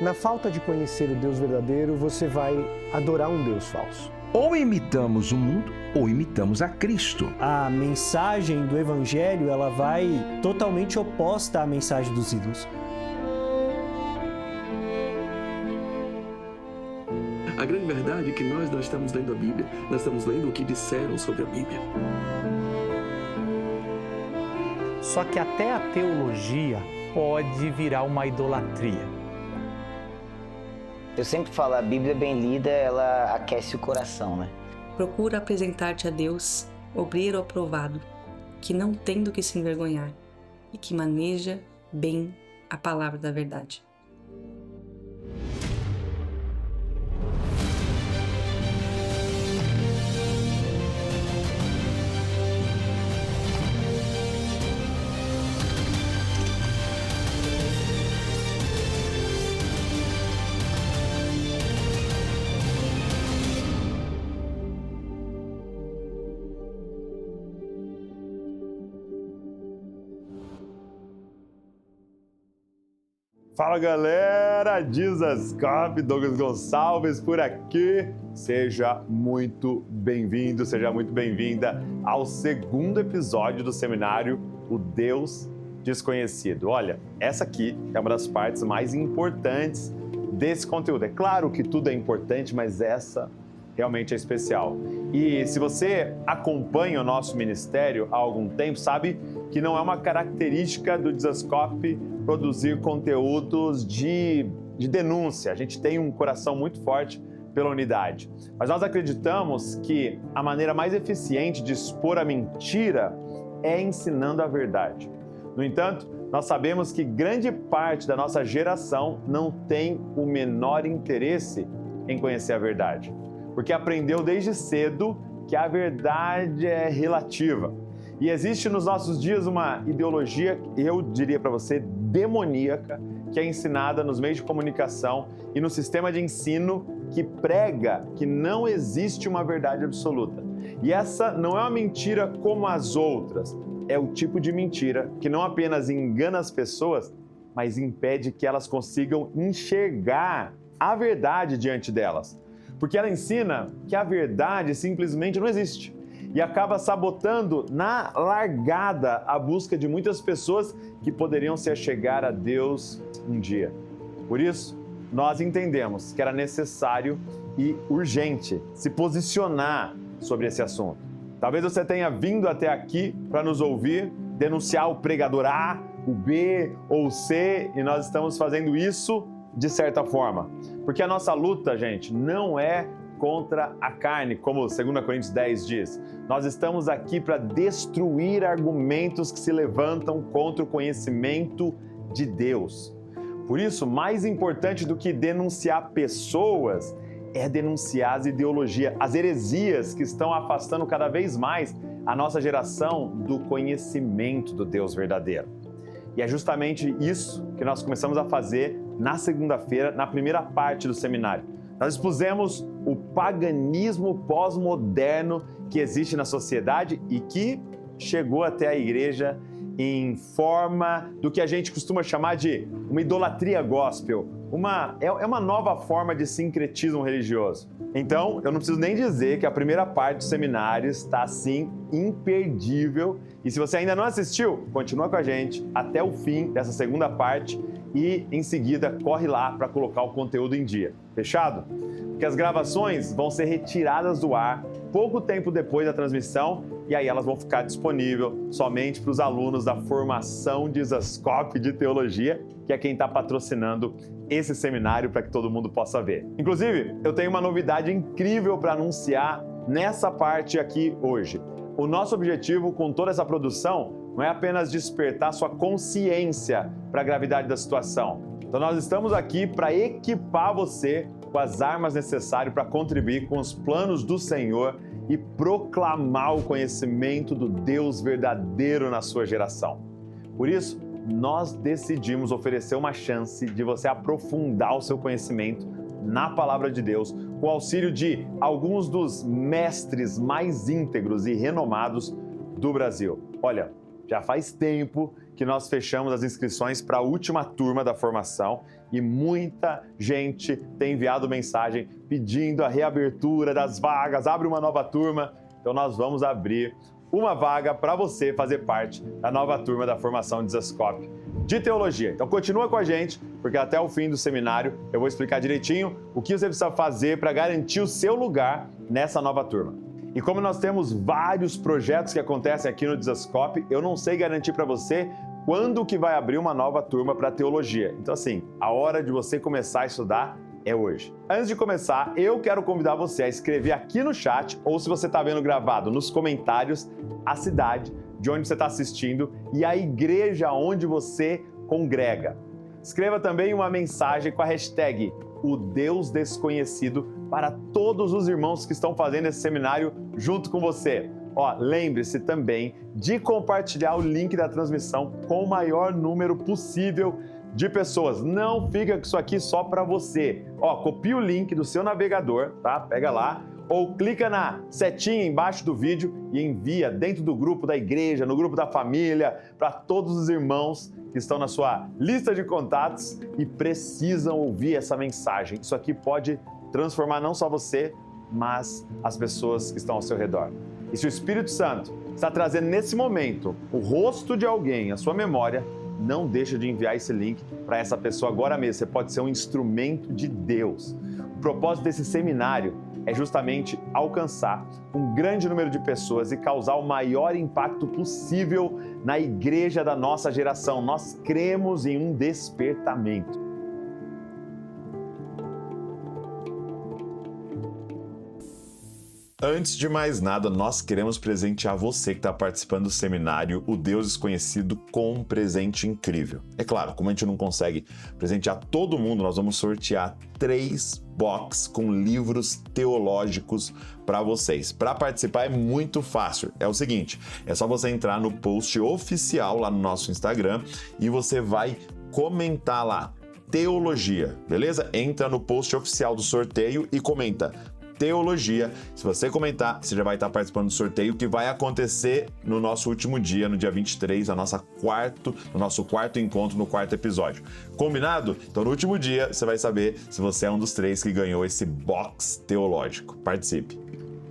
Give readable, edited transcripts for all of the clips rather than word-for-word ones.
Na falta de conhecer o Deus verdadeiro, você vai adorar um Deus falso. Ou imitamos o mundo, ou imitamos a Cristo. A mensagem do Evangelho, ela vai totalmente oposta à mensagem dos ídolos. A grande verdade é que nós não estamos lendo a Bíblia, nós estamos lendo o que disseram sobre a Bíblia. Só que até a teologia pode virar uma idolatria. Eu sempre falo, a Bíblia bem lida, ela aquece o coração, né? Procura apresentar-te a Deus, obreiro aprovado, que não tem do que se envergonhar e que maneja bem a palavra da verdade. Fala galera, Dizascope, Douglas Gonçalves por aqui. Seja muito bem-vindo, seja muito bem-vinda ao segundo episódio do seminário O Deus Desconhecido. Olha, essa aqui é uma das partes mais importantes desse conteúdo. É claro que tudo é importante, mas essa realmente é especial. E se você acompanha o nosso ministério há algum tempo, sabe que não é uma característica do Dizascope produzir conteúdos de denúncia. A gente tem um coração muito forte pela unidade. Mas nós acreditamos que a maneira mais eficiente de expor a mentira é ensinando a verdade. No entanto, nós sabemos que grande parte da nossa geração não tem o menor interesse em conhecer a verdade, porque aprendeu desde cedo que a verdade é relativa. E existe nos nossos dias uma ideologia, eu diria para você, demoníaca, que é ensinada nos meios de comunicação e no sistema de ensino que prega que não existe uma verdade absoluta. E essa não é uma mentira como as outras, é o tipo de mentira que não apenas engana as pessoas, mas impede que elas consigam enxergar a verdade diante delas. Porque ela ensina que a verdade simplesmente não existe. E acaba sabotando na largada a busca de muitas pessoas que poderiam se achegar a Deus um dia. Por isso, nós entendemos que era necessário e urgente se posicionar sobre esse assunto. Talvez você tenha vindo até aqui para nos ouvir, denunciar o pregador A, o B ou o C, e nós estamos fazendo isso de certa forma. Porque a nossa luta, gente, não é contra a carne, como 2 Coríntios 10 diz. Nós estamos aqui para destruir argumentos que se levantam contra o conhecimento de Deus. Por isso, mais importante do que denunciar pessoas é denunciar as ideologias, as heresias que estão afastando cada vez mais a nossa geração do conhecimento do Deus verdadeiro. E é justamente isso que nós começamos a fazer na segunda-feira, na primeira parte do seminário. Nós expusemos o paganismo pós-moderno que existe na sociedade e que chegou até a igreja em forma do que a gente costuma chamar de uma idolatria gospel. É uma nova forma de sincretismo religioso. Então, eu não preciso nem dizer que a primeira parte do seminário está, assim, imperdível. E se você ainda não assistiu, continua com a gente até o fim dessa segunda parte e, em seguida, corre lá para colocar o conteúdo em dia. Fechado? Porque as gravações vão ser retiradas do ar pouco tempo depois da transmissão e aí elas vão ficar disponíveis somente para os alunos da formação Dizascope de Teologia, que é quem está patrocinando esse seminário para que todo mundo possa ver. Inclusive, eu tenho uma novidade incrível para anunciar nessa parte aqui hoje. O nosso objetivo com toda essa produção não é apenas despertar sua consciência para a gravidade da situação. Então nós estamos aqui para equipar você com as armas necessárias para contribuir com os planos do Senhor e proclamar o conhecimento do Deus verdadeiro na sua geração. Por isso, nós decidimos oferecer uma chance de você aprofundar o seu conhecimento na Palavra de Deus, com o auxílio de alguns dos mestres mais íntegros e renomados do Brasil. Olha, Já faz tempo que nós fechamos as inscrições para a última turma da formação e muita gente tem enviado mensagem pedindo a reabertura das vagas, abre uma nova turma. Então nós vamos abrir uma vaga para você fazer parte da nova turma da formação Dizascope de Teologia. Então continua com a gente, porque até o fim do seminário eu vou explicar direitinho o que você precisa fazer para garantir o seu lugar nessa nova turma. E como nós temos vários projetos que acontecem aqui no Dizascope, eu não sei garantir para você quando que vai abrir uma nova turma para teologia. Então assim, a hora de você começar a estudar é hoje. Antes de começar, eu quero convidar você a escrever aqui no chat, ou se você está vendo gravado, nos comentários, a cidade de onde você está assistindo e a igreja onde você congrega. Escreva também uma mensagem com a hashtag O Deus Desconhecido para todos os irmãos que estão fazendo esse seminário junto com você. Lembre-se também de compartilhar o link da transmissão com o maior número possível de pessoas. Não fica com isso aqui só para você. Copia o link do seu navegador, tá? Pega lá, ou clica na setinha embaixo do vídeo e envia dentro do grupo da igreja, no grupo da família, para todos os irmãos que estão na sua lista de contatos e precisam ouvir essa mensagem. Isso aqui pode transformar não só você, mas as pessoas que estão ao seu redor. E se o Espírito Santo está trazendo nesse momento o rosto de alguém à sua memória, não deixa de enviar esse link para essa pessoa agora mesmo. Você pode ser um instrumento de Deus. O propósito desse seminário é justamente alcançar um grande número de pessoas e causar o maior impacto possível na igreja da nossa geração. Nós cremos em um despertamento. Antes de mais nada, nós queremos presentear você que está participando do seminário O Deus Desconhecido com um presente incrível. É claro, como a gente não consegue presentear todo mundo, nós vamos sortear 3 boxes com livros teológicos para vocês. Para participar é muito fácil. É o seguinte, é só você entrar no post oficial lá no nosso Instagram e você vai comentar lá, teologia, beleza? Entra no post oficial do sorteio e comenta teologia. Se você comentar, você já vai estar participando do sorteio que vai acontecer no nosso último dia, no dia 23, no nosso quarto encontro, no 4º episódio. Combinado? Então no último dia você vai saber se você é um dos 3 que ganhou esse box teológico. Participe!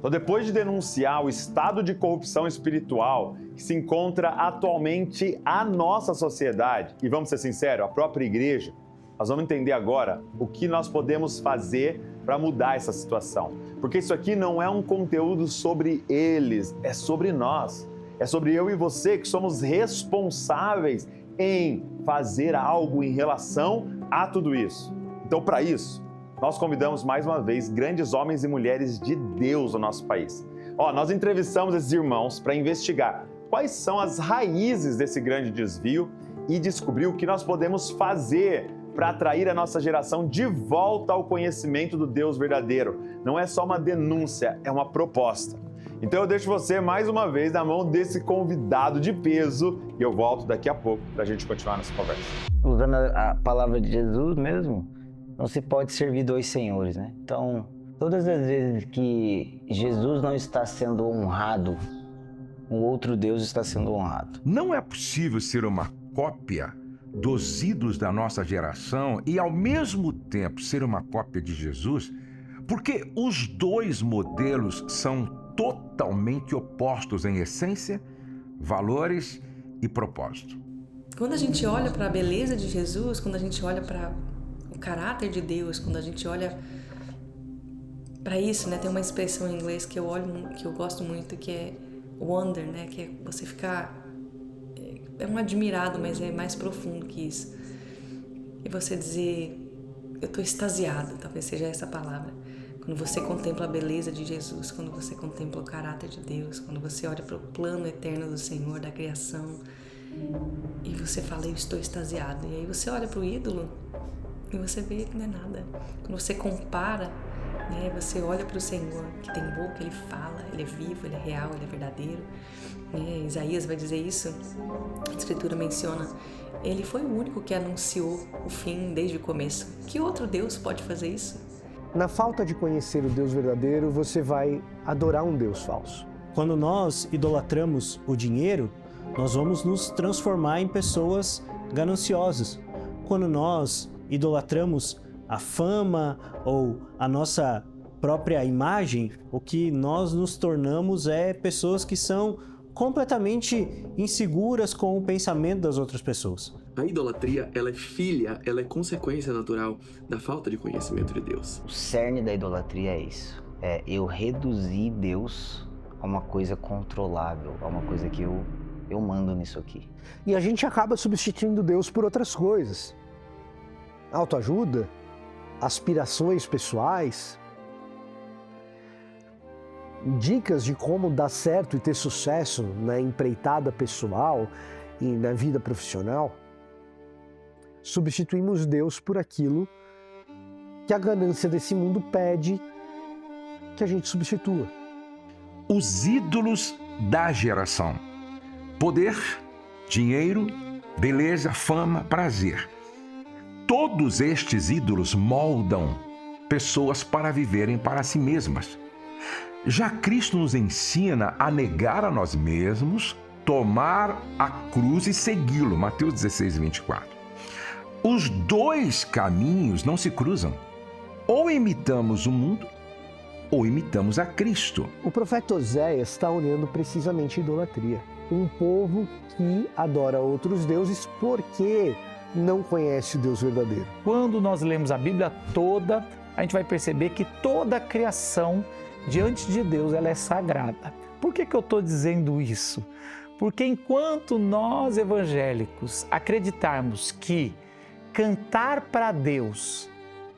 Então, depois de denunciar o estado de corrupção espiritual que se encontra atualmente a nossa sociedade, e vamos ser sinceros, a própria igreja, nós vamos entender agora o que nós podemos fazer para mudar essa situação. Porque isso aqui não é um conteúdo sobre eles, é sobre nós. É sobre eu e você que somos responsáveis em fazer algo em relação a tudo isso. Então, para isso, nós convidamos mais uma vez grandes homens e mulheres de Deus no nosso país. Nós entrevistamos esses irmãos para investigar quais são as raízes desse grande desvio e descobrir o que nós podemos fazer para atrair a nossa geração de volta ao conhecimento do Deus verdadeiro. Não é só uma denúncia, é uma proposta. Então eu deixo você mais uma vez na mão desse convidado de peso e eu volto daqui a pouco para a gente continuar nossa conversa. Usando a palavra de Jesus mesmo, não se pode servir 2 senhores, né? Então, todas as vezes que Jesus não está sendo honrado, um outro Deus está sendo honrado. Não é possível ser uma cópia dos ídolos da nossa geração e, ao mesmo tempo, ser uma cópia de Jesus, porque os 2 modelos são totalmente opostos em essência, valores e propósito. Quando a gente olha para a beleza de Jesus, quando a gente olha para o caráter de Deus, quando a gente olha para isso, né? Tem uma expressão em inglês que eu gosto muito, que é wonder, né? Que é você ficar... É um admirado, mas é mais profundo que isso. E você dizer, eu estou extasiado, talvez seja essa palavra. Quando você contempla a beleza de Jesus, quando você contempla o caráter de Deus, quando você olha para o plano eterno do Senhor, da criação, e você fala, eu estou extasiado. E aí você olha para o ídolo e você vê que não é nada. Quando você compara, né, você olha para o Senhor, que tem boca, Ele fala, Ele é vivo, Ele é real, Ele é verdadeiro. Isaías vai dizer isso, a Escritura menciona, Ele foi o único que anunciou o fim desde o começo. Que outro Deus pode fazer isso? Na falta de conhecer o Deus verdadeiro, você vai adorar um Deus falso. Quando nós idolatramos o dinheiro, nós vamos nos transformar em pessoas gananciosas. Quando nós idolatramos a fama ou a nossa própria imagem, o que nós nos tornamos é pessoas que são completamente inseguras com o pensamento das outras pessoas. A idolatria, ela é filha, ela é consequência natural da falta de conhecimento de Deus. O cerne da idolatria é isso. É eu reduzir Deus a uma coisa controlável, a uma coisa que eu mando nisso aqui. E a gente acaba substituindo Deus por outras coisas. Autoajuda, aspirações pessoais, dicas de como dar certo e ter sucesso na empreitada pessoal e na vida profissional. Substituímos Deus por aquilo que a ganância desse mundo pede que a gente substitua. Os ídolos da geração: poder, dinheiro, beleza, fama, prazer. Todos estes ídolos moldam pessoas para viverem para si mesmas. Já Cristo nos ensina a negar a nós mesmos, tomar a cruz e segui-lo. Mateus 16, 24. Os dois caminhos não se cruzam. Ou imitamos o mundo, ou imitamos a Cristo. O profeta Oséias está olhando precisamente a idolatria. Um povo que adora outros deuses porque não conhece o Deus verdadeiro. Quando nós lemos a Bíblia toda, a gente vai perceber que toda a criação diante de Deus ela é sagrada. Por que eu estou dizendo isso? Porque enquanto nós evangélicos acreditarmos que cantar para Deus,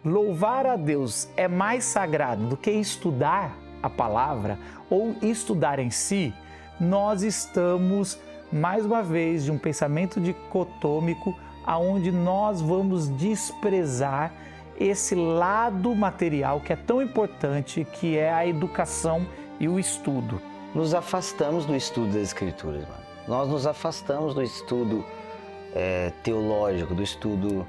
louvar a Deus é mais sagrado do que estudar a palavra ou estudar em si, nós estamos, mais uma vez, de um pensamento dicotômico aonde nós vamos desprezar esse lado material que é tão importante, que é a educação e o estudo. Nos afastamos do estudo das Escrituras, mano. Nós nos afastamos do estudo teológico, do estudo...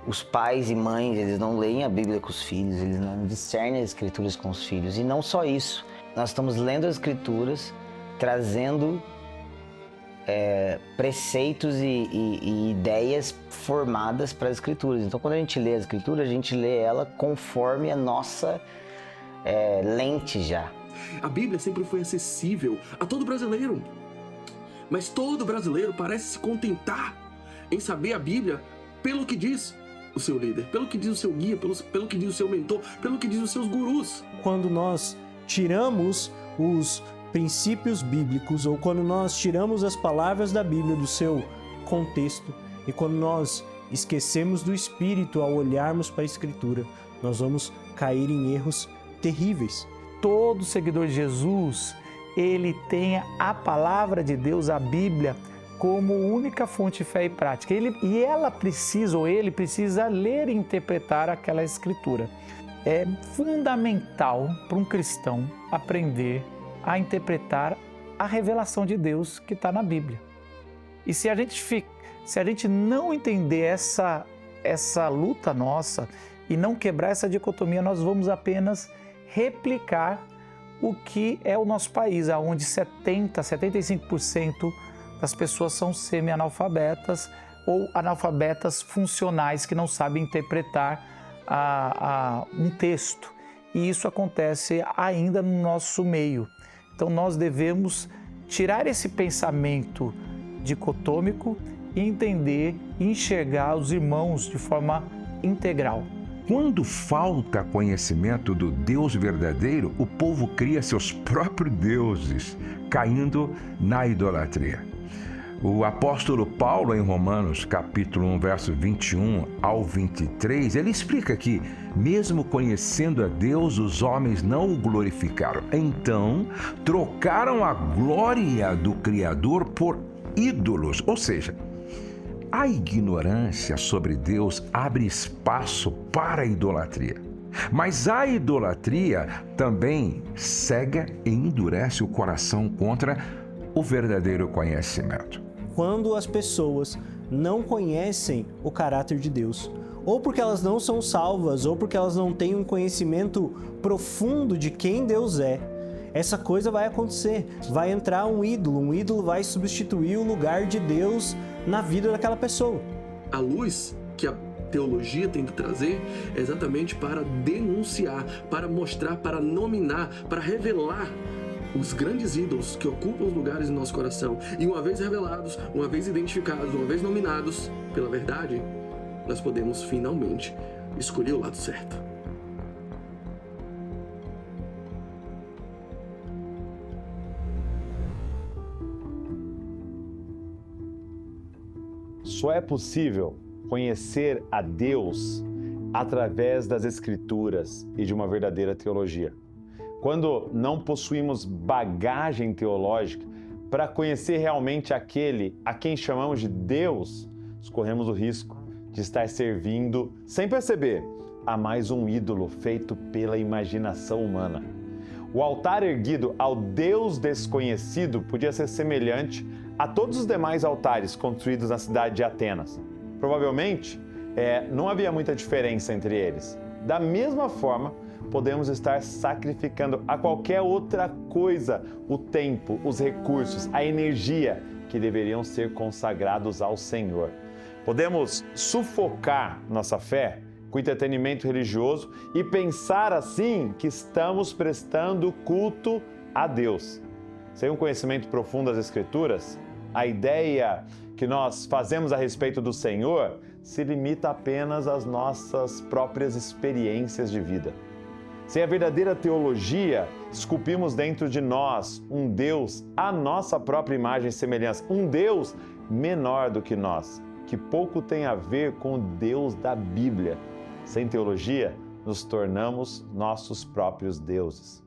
os pais e mães, eles não leem a Bíblia com os filhos, eles não discernem as Escrituras com os filhos. E não só isso, nós estamos lendo as Escrituras, trazendo preceitos e ideias formadas para as Escrituras. Então, quando a gente lê a Escritura, a gente lê ela conforme a nossa lente já. A Bíblia sempre foi acessível a todo brasileiro. Mas todo brasileiro parece se contentar em saber a Bíblia pelo que diz o seu líder, pelo que diz o seu guia, pelo que diz o seu mentor, pelo que diz os seus gurus. Quando nós tiramos os princípios bíblicos ou quando nós tiramos as palavras da Bíblia do seu contexto e quando nós esquecemos do Espírito ao olharmos para a Escritura, nós vamos cair em erros terríveis. Todo seguidor de Jesus, ele tem a palavra de Deus, a Bíblia, como única fonte de fé e prática. Ele precisa ler e interpretar aquela escritura. É fundamental para um cristão aprender a interpretar a revelação de Deus que está na Bíblia. E se a gente não entender essa luta nossa e não quebrar essa dicotomia, nós vamos apenas replicar o que é o nosso país, onde 75% das pessoas são semi-analfabetas ou analfabetas funcionais que não sabem interpretar um texto. E isso acontece ainda no nosso meio. Então nós devemos tirar esse pensamento dicotômico e entender e enxergar os irmãos de forma integral. Quando falta conhecimento do Deus verdadeiro, o povo cria seus próprios deuses, caindo na idolatria. O apóstolo Paulo, em Romanos, capítulo 1, verso 21 ao 23, ele explica que, mesmo conhecendo a Deus, os homens não o glorificaram. Então, trocaram a glória do Criador por ídolos, ou seja, a ignorância sobre Deus abre espaço para a idolatria. Mas a idolatria também cega e endurece o coração contra o verdadeiro conhecimento. Quando as pessoas não conhecem o caráter de Deus, ou porque elas não são salvas, ou porque elas não têm um conhecimento profundo de quem Deus é, essa coisa vai acontecer. Vai entrar um ídolo vai substituir o lugar de Deus na vida daquela pessoa. A luz que a teologia tem que trazer é exatamente para denunciar, para mostrar, para nominar, para revelar os grandes ídolos que ocupam os lugares em nosso coração. E uma vez revelados, uma vez identificados, uma vez nominados pela verdade, nós podemos finalmente escolher o lado certo. Só é possível conhecer a Deus através das Escrituras e de uma verdadeira teologia. Quando não possuímos bagagem teológica para conhecer realmente aquele a quem chamamos de Deus, corremos o risco de estar servindo, sem perceber, a mais um ídolo feito pela imaginação humana. O altar erguido ao Deus desconhecido podia ser semelhante a todos os demais altares construídos na cidade de Atenas. Provavelmente, não havia muita diferença entre eles. Da mesma forma, podemos estar sacrificando a qualquer outra coisa o tempo, os recursos, a energia que deveriam ser consagrados ao Senhor. Podemos sufocar nossa fé com entretenimento religioso e pensar assim que estamos prestando culto a Deus. Sem um conhecimento profundo das Escrituras, a ideia que nós fazemos a respeito do Senhor se limita apenas às nossas próprias experiências de vida. Sem a verdadeira teologia, esculpimos dentro de nós um Deus à nossa própria imagem e semelhança, um Deus menor do que nós, que pouco tem a ver com o Deus da Bíblia. Sem teologia, nos tornamos nossos próprios deuses.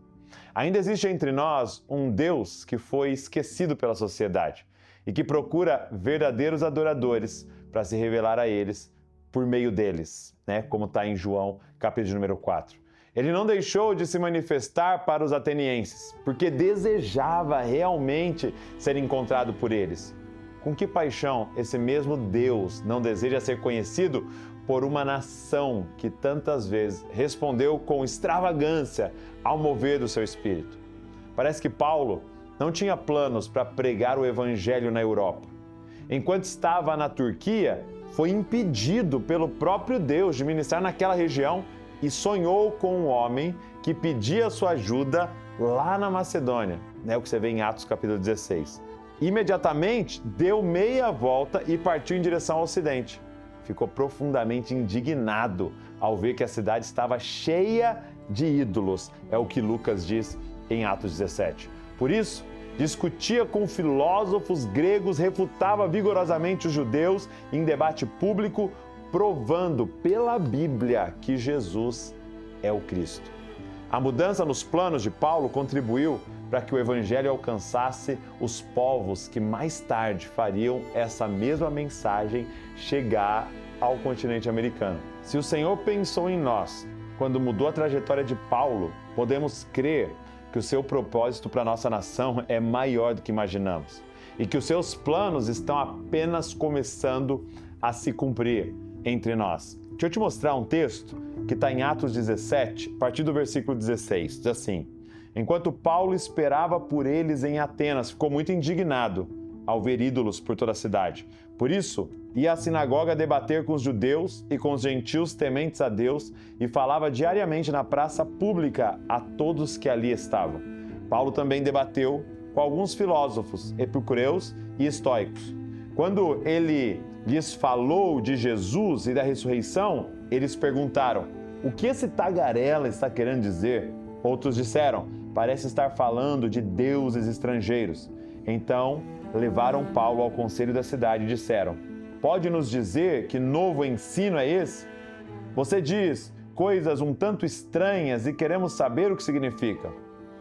Ainda existe entre nós um Deus que foi esquecido pela sociedade e que procura verdadeiros adoradores para se revelar a eles por meio deles, como está em João, capítulo número 4. Ele não deixou de se manifestar para os atenienses, porque desejava realmente ser encontrado por eles. Com que paixão esse mesmo Deus não deseja ser conhecido por uma nação que tantas vezes respondeu com extravagância ao mover do seu espírito? Parece que Paulo não tinha planos para pregar o evangelho na Europa. Enquanto estava na Turquia, foi impedido pelo próprio Deus de ministrar naquela região e sonhou com um homem que pedia sua ajuda lá na Macedônia, o que você vê em Atos capítulo 16. Imediatamente deu meia volta e partiu em direção ao ocidente. Ficou profundamente indignado ao ver que a cidade estava cheia de ídolos, é o que Lucas diz em Atos 17. Por isso, discutia com filósofos gregos, refutava vigorosamente os judeus em debate público, provando pela Bíblia que Jesus é o Cristo. A mudança nos planos de Paulo contribuiu para que o Evangelho alcançasse os povos que mais tarde fariam essa mesma mensagem chegar ao continente americano. Se o Senhor pensou em nós quando mudou a trajetória de Paulo, podemos crer que o seu propósito para a nossa nação é maior do que imaginamos e que os seus planos estão apenas começando a se cumprir entre nós. Deixa eu te mostrar um texto que está em Atos 17, a partir do versículo 16. Diz assim: enquanto Paulo esperava por eles em Atenas, ficou muito indignado ao ver ídolos por toda a cidade. Por isso, ia à sinagoga debater com os judeus e com os gentios tementes a Deus e falava diariamente na praça pública a todos que ali estavam. Paulo também debateu com alguns filósofos, epicureus e estoicos. Quando ele lhes falou de Jesus e da ressurreição, eles perguntaram: o que esse tagarela está querendo dizer? Outros disseram: parece estar falando de deuses estrangeiros. Então levaram Paulo ao conselho da cidade e disseram: pode nos dizer que novo ensino é esse? Você diz coisas um tanto estranhas e queremos saber o que significa.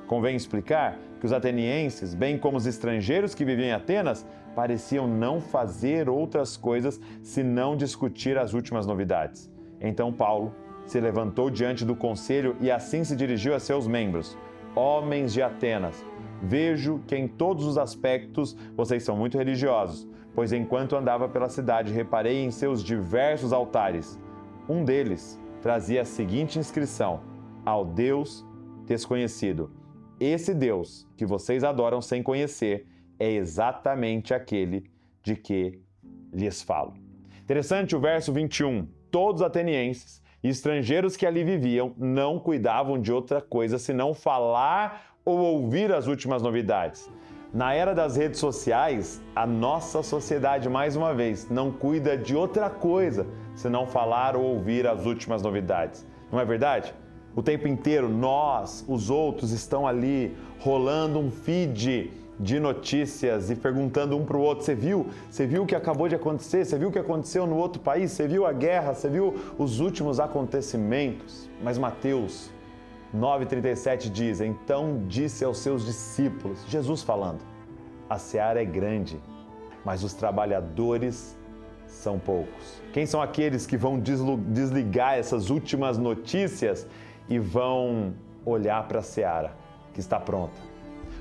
Convém explicar que os atenienses, bem como os estrangeiros que viviam em Atenas, pareciam não fazer outras coisas senão discutir as últimas novidades. Então Paulo se levantou diante do conselho e assim se dirigiu a seus membros: homens de Atenas, vejo que em todos os aspectos vocês são muito religiosos, pois enquanto andava pela cidade reparei em seus diversos altares. Um deles trazia a seguinte inscrição: ao Deus desconhecido. esse Deus que vocês adoram sem conhecer é exatamente aquele de que lhes falo. Interessante o verso 21. Todos os atenienses e estrangeiros que ali viviam não cuidavam de outra coisa senão falar ou ouvir as últimas novidades. Na era das redes sociais, a nossa sociedade, mais uma vez, não cuida de outra coisa senão falar ou ouvir as últimas novidades. Não é verdade? O tempo inteiro, nós, os outros, estão ali rolando um feed de notícias e perguntando um para o outro: você viu? Você viu o que acabou de acontecer? Você viu o que aconteceu no outro país? Você viu a guerra? Você viu os últimos acontecimentos? Mas Mateus 9,37 diz: então disse aos seus discípulos, Jesus falando, a seara é grande, mas os trabalhadores são poucos. Quem são aqueles que vão desligar essas últimas notícias e vão olhar para a seara que está pronta?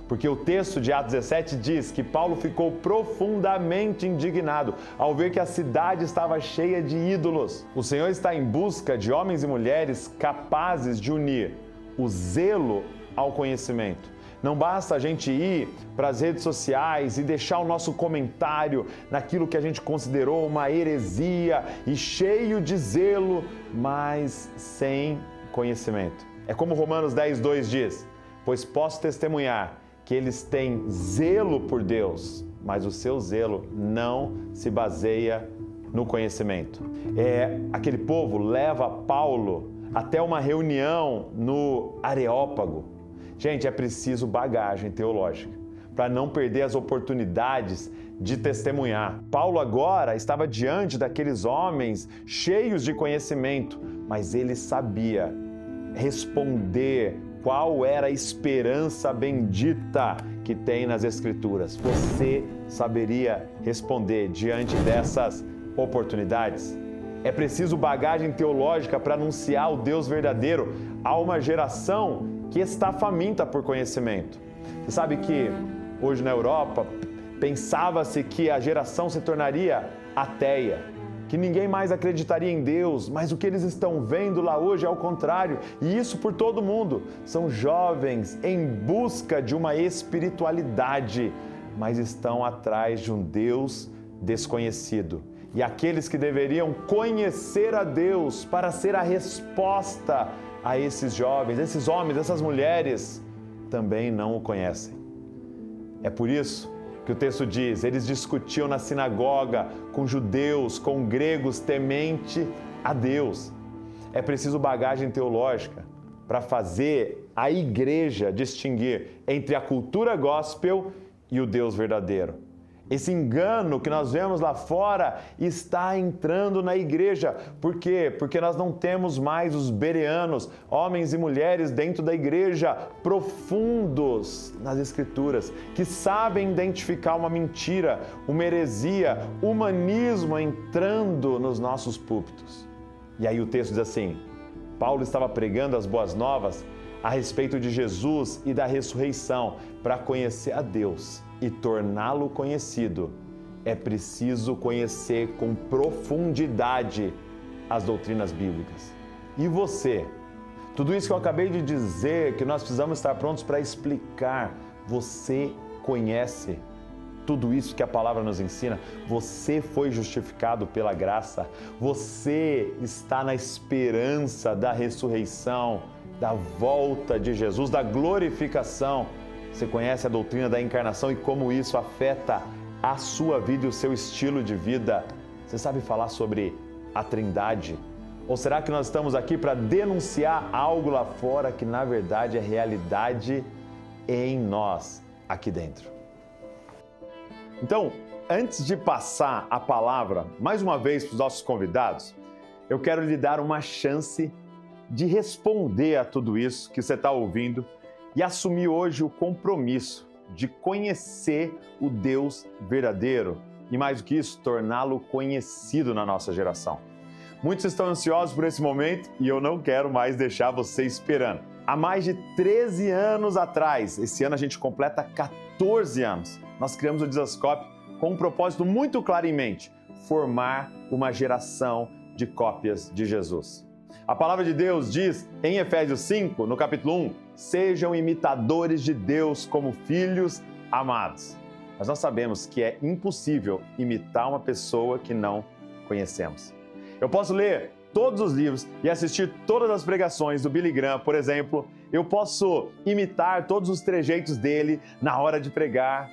Porque o texto de Atos 17 diz que Paulo ficou profundamente indignado ao ver que a cidade estava cheia de ídolos. O Senhor está em busca de homens e mulheres capazes de unir o zelo ao conhecimento. Não basta a gente ir para as redes sociais e deixar o nosso comentário naquilo que a gente considerou uma heresia e cheio de zelo, mas sem conhecimento. É como Romanos 10:2 diz: pois posso testemunhar que eles têm zelo por Deus, mas o seu zelo não se baseia no conhecimento. Aquele povo leva Paulo até uma reunião no Areópago. Gente, é preciso bagagem teológica para não perder as oportunidades de testemunhar. Paulo agora estava diante daqueles homens cheios de conhecimento, mas ele sabia responder qual era a esperança bendita que tem nas Escrituras. Você saberia responder diante dessas oportunidades? É preciso bagagem teológica para anunciar o Deus verdadeiro a uma geração que está faminta por conhecimento. Você sabe que hoje na Europa pensava-se que a geração se tornaria ateia, que ninguém mais acreditaria em Deus, mas o que eles estão vendo lá hoje é o contrário, e isso por todo mundo. São jovens em busca de uma espiritualidade, mas estão atrás de um Deus desconhecido. E aqueles que deveriam conhecer a Deus para ser a resposta a esses jovens, esses homens, essas mulheres, também não o conhecem. É por isso que o texto diz: eles discutiam na sinagoga com judeus, com gregos, temente a Deus. É preciso bagagem teológica para fazer a igreja distinguir entre a cultura gospel e o Deus verdadeiro. Esse engano que nós vemos lá fora está entrando na igreja. Por quê? Porque nós não temos mais os bereanos, homens e mulheres dentro da igreja, profundos nas Escrituras, que sabem identificar uma mentira, uma heresia, humanismo entrando nos nossos púlpitos. E aí o texto diz assim: Paulo estava pregando as boas novas a respeito de Jesus e da ressurreição. Para conhecer a Deus e torná-lo conhecido, é preciso conhecer com profundidade as doutrinas bíblicas. E você? Tudo isso que eu acabei de dizer, que nós precisamos estar prontos para explicar, você conhece tudo isso que a palavra nos ensina? Você foi justificado pela graça, você está na esperança da ressurreição, da volta de Jesus, da glorificação. Você conhece a doutrina da encarnação e como isso afeta a sua vida e o seu estilo de vida? Você sabe falar sobre a Trindade? Ou será que nós estamos aqui para denunciar algo lá fora que na verdade é realidade em nós, aqui dentro? Então, antes de passar a palavra mais uma vez para os nossos convidados, eu quero lhe dar uma chance de responder a tudo isso que você está ouvindo e assumir hoje o compromisso de conhecer o Deus verdadeiro e, mais do que isso, torná-lo conhecido na nossa geração. Muitos estão ansiosos por esse momento e eu não quero mais deixar você esperando. Há mais de 13 anos atrás, esse ano a gente completa 14 anos, nós criamos o Dizascope com um propósito muito claro em mente: formar uma geração de cópias de Jesus. A palavra de Deus diz em Efésios 5, no capítulo 1, sejam imitadores de Deus como filhos amados. Mas nós sabemos que é impossível imitar uma pessoa que não conhecemos. Eu posso ler todos os livros e assistir todas as pregações do Billy Graham, por exemplo. Eu posso imitar todos os trejeitos dele na hora de pregar.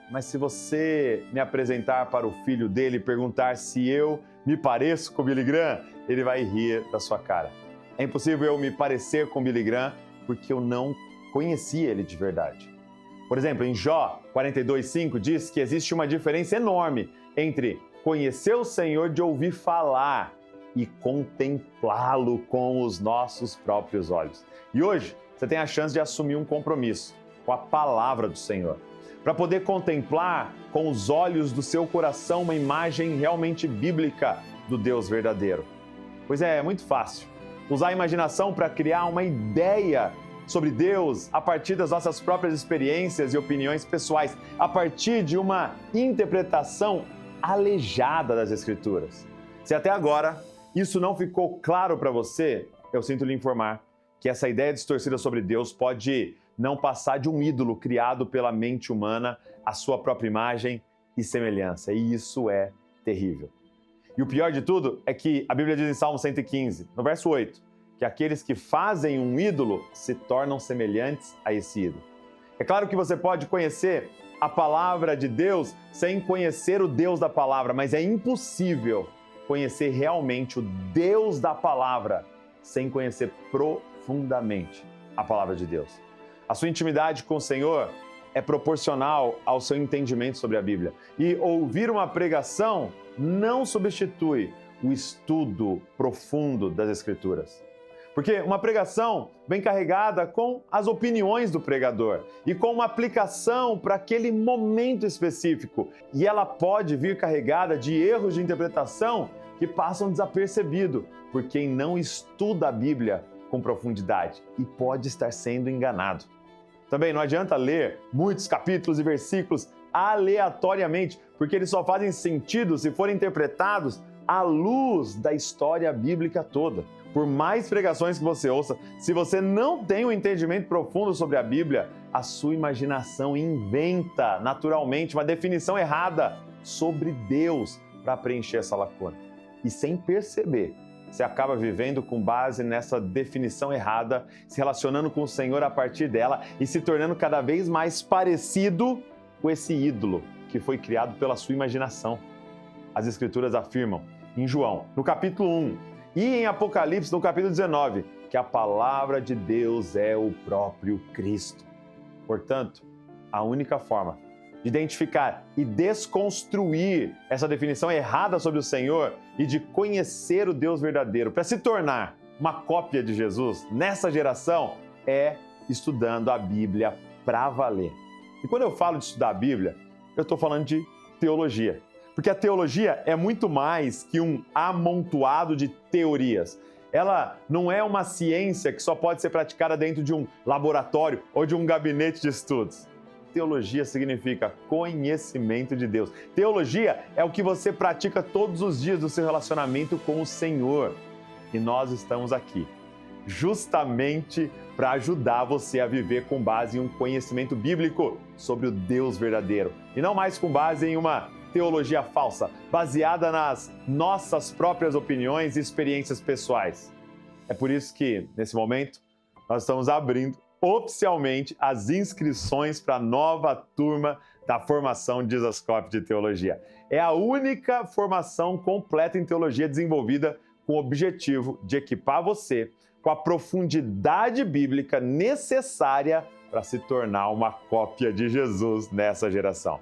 Mas se você me apresentar para o filho dele e perguntar se eu me pareço com Billy Graham, ele vai rir da sua cara. É impossível eu me parecer com Billy Graham porque eu não conheci ele de verdade. Por exemplo, em Jó 42:5 diz que existe uma diferença enorme entre conhecer o Senhor de ouvir falar e contemplá-lo com os nossos próprios olhos. E hoje você tem a chance de assumir um compromisso com a palavra do Senhor, para poder contemplar com os olhos do seu coração uma imagem realmente bíblica do Deus verdadeiro. Pois é muito fácil usar a imaginação para criar uma ideia sobre Deus a partir das nossas próprias experiências e opiniões pessoais, a partir de uma interpretação aleijada das Escrituras. Se até agora isso não ficou claro para você, eu sinto lhe informar que essa ideia distorcida sobre Deus pode não passar de um ídolo criado pela mente humana, à sua própria imagem e semelhança. E isso é terrível. E o pior de tudo é que a Bíblia diz em Salmo 115, no verso 8, que aqueles que fazem um ídolo se tornam semelhantes a esse ídolo. É claro que você pode conhecer a palavra de Deus sem conhecer o Deus da palavra, mas é impossível conhecer realmente o Deus da palavra sem conhecer profundamente a palavra de Deus. A sua intimidade com o Senhor é proporcional ao seu entendimento sobre a Bíblia. E ouvir uma pregação não substitui o estudo profundo das Escrituras. Porque uma pregação vem carregada com as opiniões do pregador e com uma aplicação para aquele momento específico. E ela pode vir carregada de erros de interpretação que passam desapercebido por quem não estuda a Bíblia com profundidade e pode estar sendo enganado. Também não adianta ler muitos capítulos e versículos aleatoriamente, porque eles só fazem sentido se forem interpretados à luz da história bíblica toda. Por mais pregações que você ouça, se você não tem um entendimento profundo sobre a Bíblia, a sua imaginação inventa naturalmente uma definição errada sobre Deus para preencher essa lacuna. E sem perceber, você acaba vivendo com base nessa definição errada, se relacionando com o Senhor a partir dela e se tornando cada vez mais parecido com esse ídolo que foi criado pela sua imaginação. As Escrituras afirmam em João, no capítulo 1, e em Apocalipse, no capítulo 19, que a palavra de Deus é o próprio Cristo. Portanto, a única forma de identificar e desconstruir essa definição errada sobre o Senhor e de conhecer o Deus verdadeiro para se tornar uma cópia de Jesus nessa geração é estudando a Bíblia para valer. E quando eu falo de estudar a Bíblia, eu estou falando de teologia. Porque a teologia é muito mais que um amontoado de teorias. Ela não é uma ciência que só pode ser praticada dentro de um laboratório ou de um gabinete de estudos. Teologia significa conhecimento de Deus. Teologia é o que você pratica todos os dias do seu relacionamento com o Senhor. E nós estamos aqui justamente para ajudar você a viver com base em um conhecimento bíblico sobre o Deus verdadeiro. E não mais com base em uma teologia falsa, baseada nas nossas próprias opiniões e experiências pessoais. É por isso que, nesse momento, nós estamos abrindo oficialmente as inscrições para a nova turma da formação de Jesuscope de Teologia. É a única formação completa em teologia desenvolvida com o objetivo de equipar você com a profundidade bíblica necessária para se tornar uma cópia de Jesus nessa geração.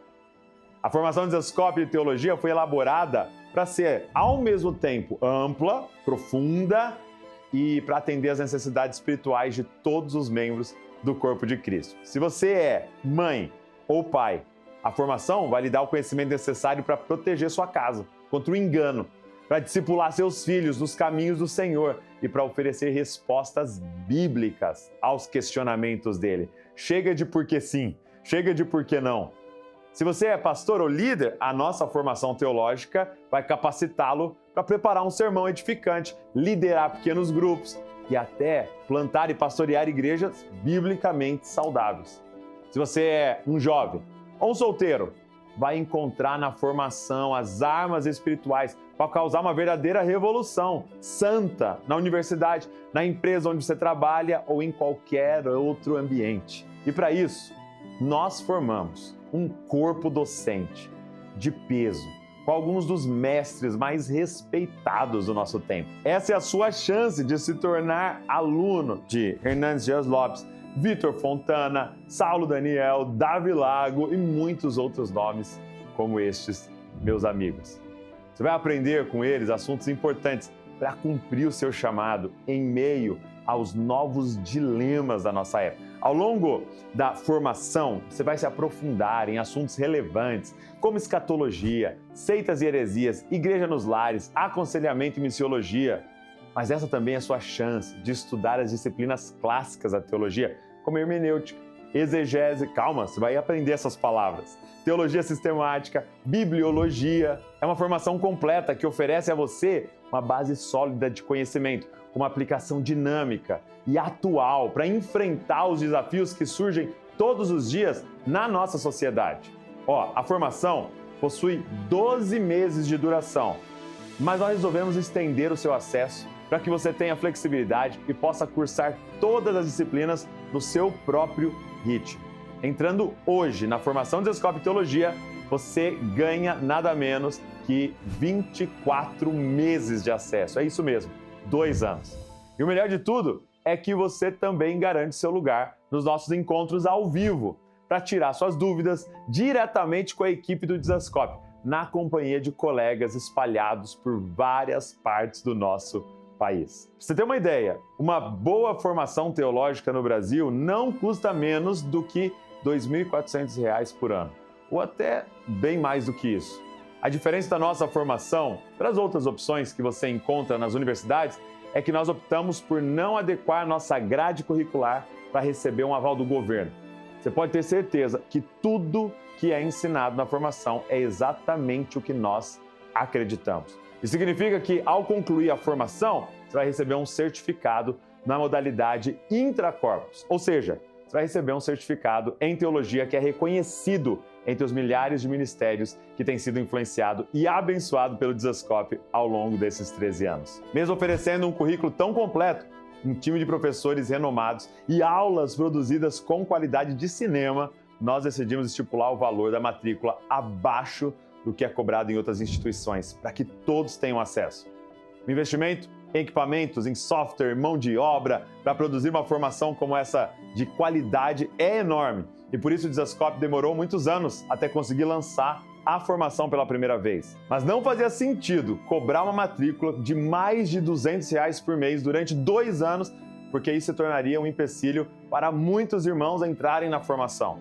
A formação de Jesuscope de Teologia foi elaborada para ser, ao mesmo tempo, ampla, profunda e para atender às necessidades espirituais de todos os membros do corpo de Cristo. Se você é mãe ou pai, a formação vai lhe dar o conhecimento necessário para proteger sua casa contra o engano, para discipular seus filhos nos caminhos do Senhor e para oferecer respostas bíblicas aos questionamentos dele. Chega de por que sim, chega de por que não. Se você é pastor ou líder, a nossa formação teológica vai capacitá-lo para preparar um sermão edificante, liderar pequenos grupos e até plantar e pastorear igrejas biblicamente saudáveis. Se você é um jovem ou um solteiro, vai encontrar na formação as armas espirituais para causar uma verdadeira revolução santa na universidade, na empresa onde você trabalha ou em qualquer outro ambiente. E para isso, nós formamos um corpo docente de peso, com alguns dos mestres mais respeitados do nosso tempo. Essa é a sua chance de se tornar aluno de Hernandes Dias Lopes, Vitor Fontana, Saulo Daniel, Davi Lago e muitos outros nomes como estes, meus amigos. Você vai aprender com eles assuntos importantes para cumprir o seu chamado em meio aos novos dilemas da nossa época. Ao longo da formação, você vai se aprofundar em assuntos relevantes como escatologia, seitas e heresias, igreja nos lares, aconselhamento e missiologia. Mas essa também é a sua chance de estudar as disciplinas clássicas da teologia, como hermenêutica, exegese, calma, você vai aprender essas palavras, teologia sistemática, bibliologia. É uma formação completa que oferece a você uma base sólida de conhecimento, com uma aplicação dinâmica e atual para enfrentar os desafios que surgem todos os dias na nossa sociedade. A formação possui 12 meses de duração, mas nós resolvemos estender o seu acesso para que você tenha flexibilidade e possa cursar todas as disciplinas no seu próprio ritmo. Entrando hoje na formação de Desascope Teologia, você ganha nada menos que 24 meses de acesso. É isso mesmo, 2 anos. E o melhor de tudo é que você também garante seu lugar nos nossos encontros ao vivo, para tirar suas dúvidas diretamente com a equipe do Desascope, na companhia de colegas espalhados por várias partes do nosso país. Pra você ter uma ideia, uma boa formação teológica no Brasil não custa menos do que R$ 2.400 por ano, ou até bem mais do que isso. A diferença da nossa formação para as outras opções que você encontra nas universidades é que nós optamos por não adequar nossa grade curricular para receber um aval do governo. Você pode ter certeza que tudo que é ensinado na formação é exatamente o que nós acreditamos. Isso significa que, ao concluir a formação, você vai receber um certificado na modalidade intracorpus, ou seja, você vai receber um certificado em teologia que é reconhecido entre os milhares de ministérios que têm sido influenciado e abençoado pelo Desascope ao longo desses 13 anos. Mesmo oferecendo um currículo tão completo, um time de professores renomados e aulas produzidas com qualidade de cinema, nós decidimos estipular o valor da matrícula abaixo do que é cobrado em outras instituições, para que todos tenham acesso. O investimento em equipamentos, em software, mão de obra, para produzir uma formação como essa de qualidade é enorme. E por isso o Desascope demorou muitos anos até conseguir lançar a formação pela primeira vez. Mas não fazia sentido cobrar uma matrícula de mais de R$ 200 por mês durante 2 anos, porque isso se tornaria um empecilho para muitos irmãos entrarem na formação.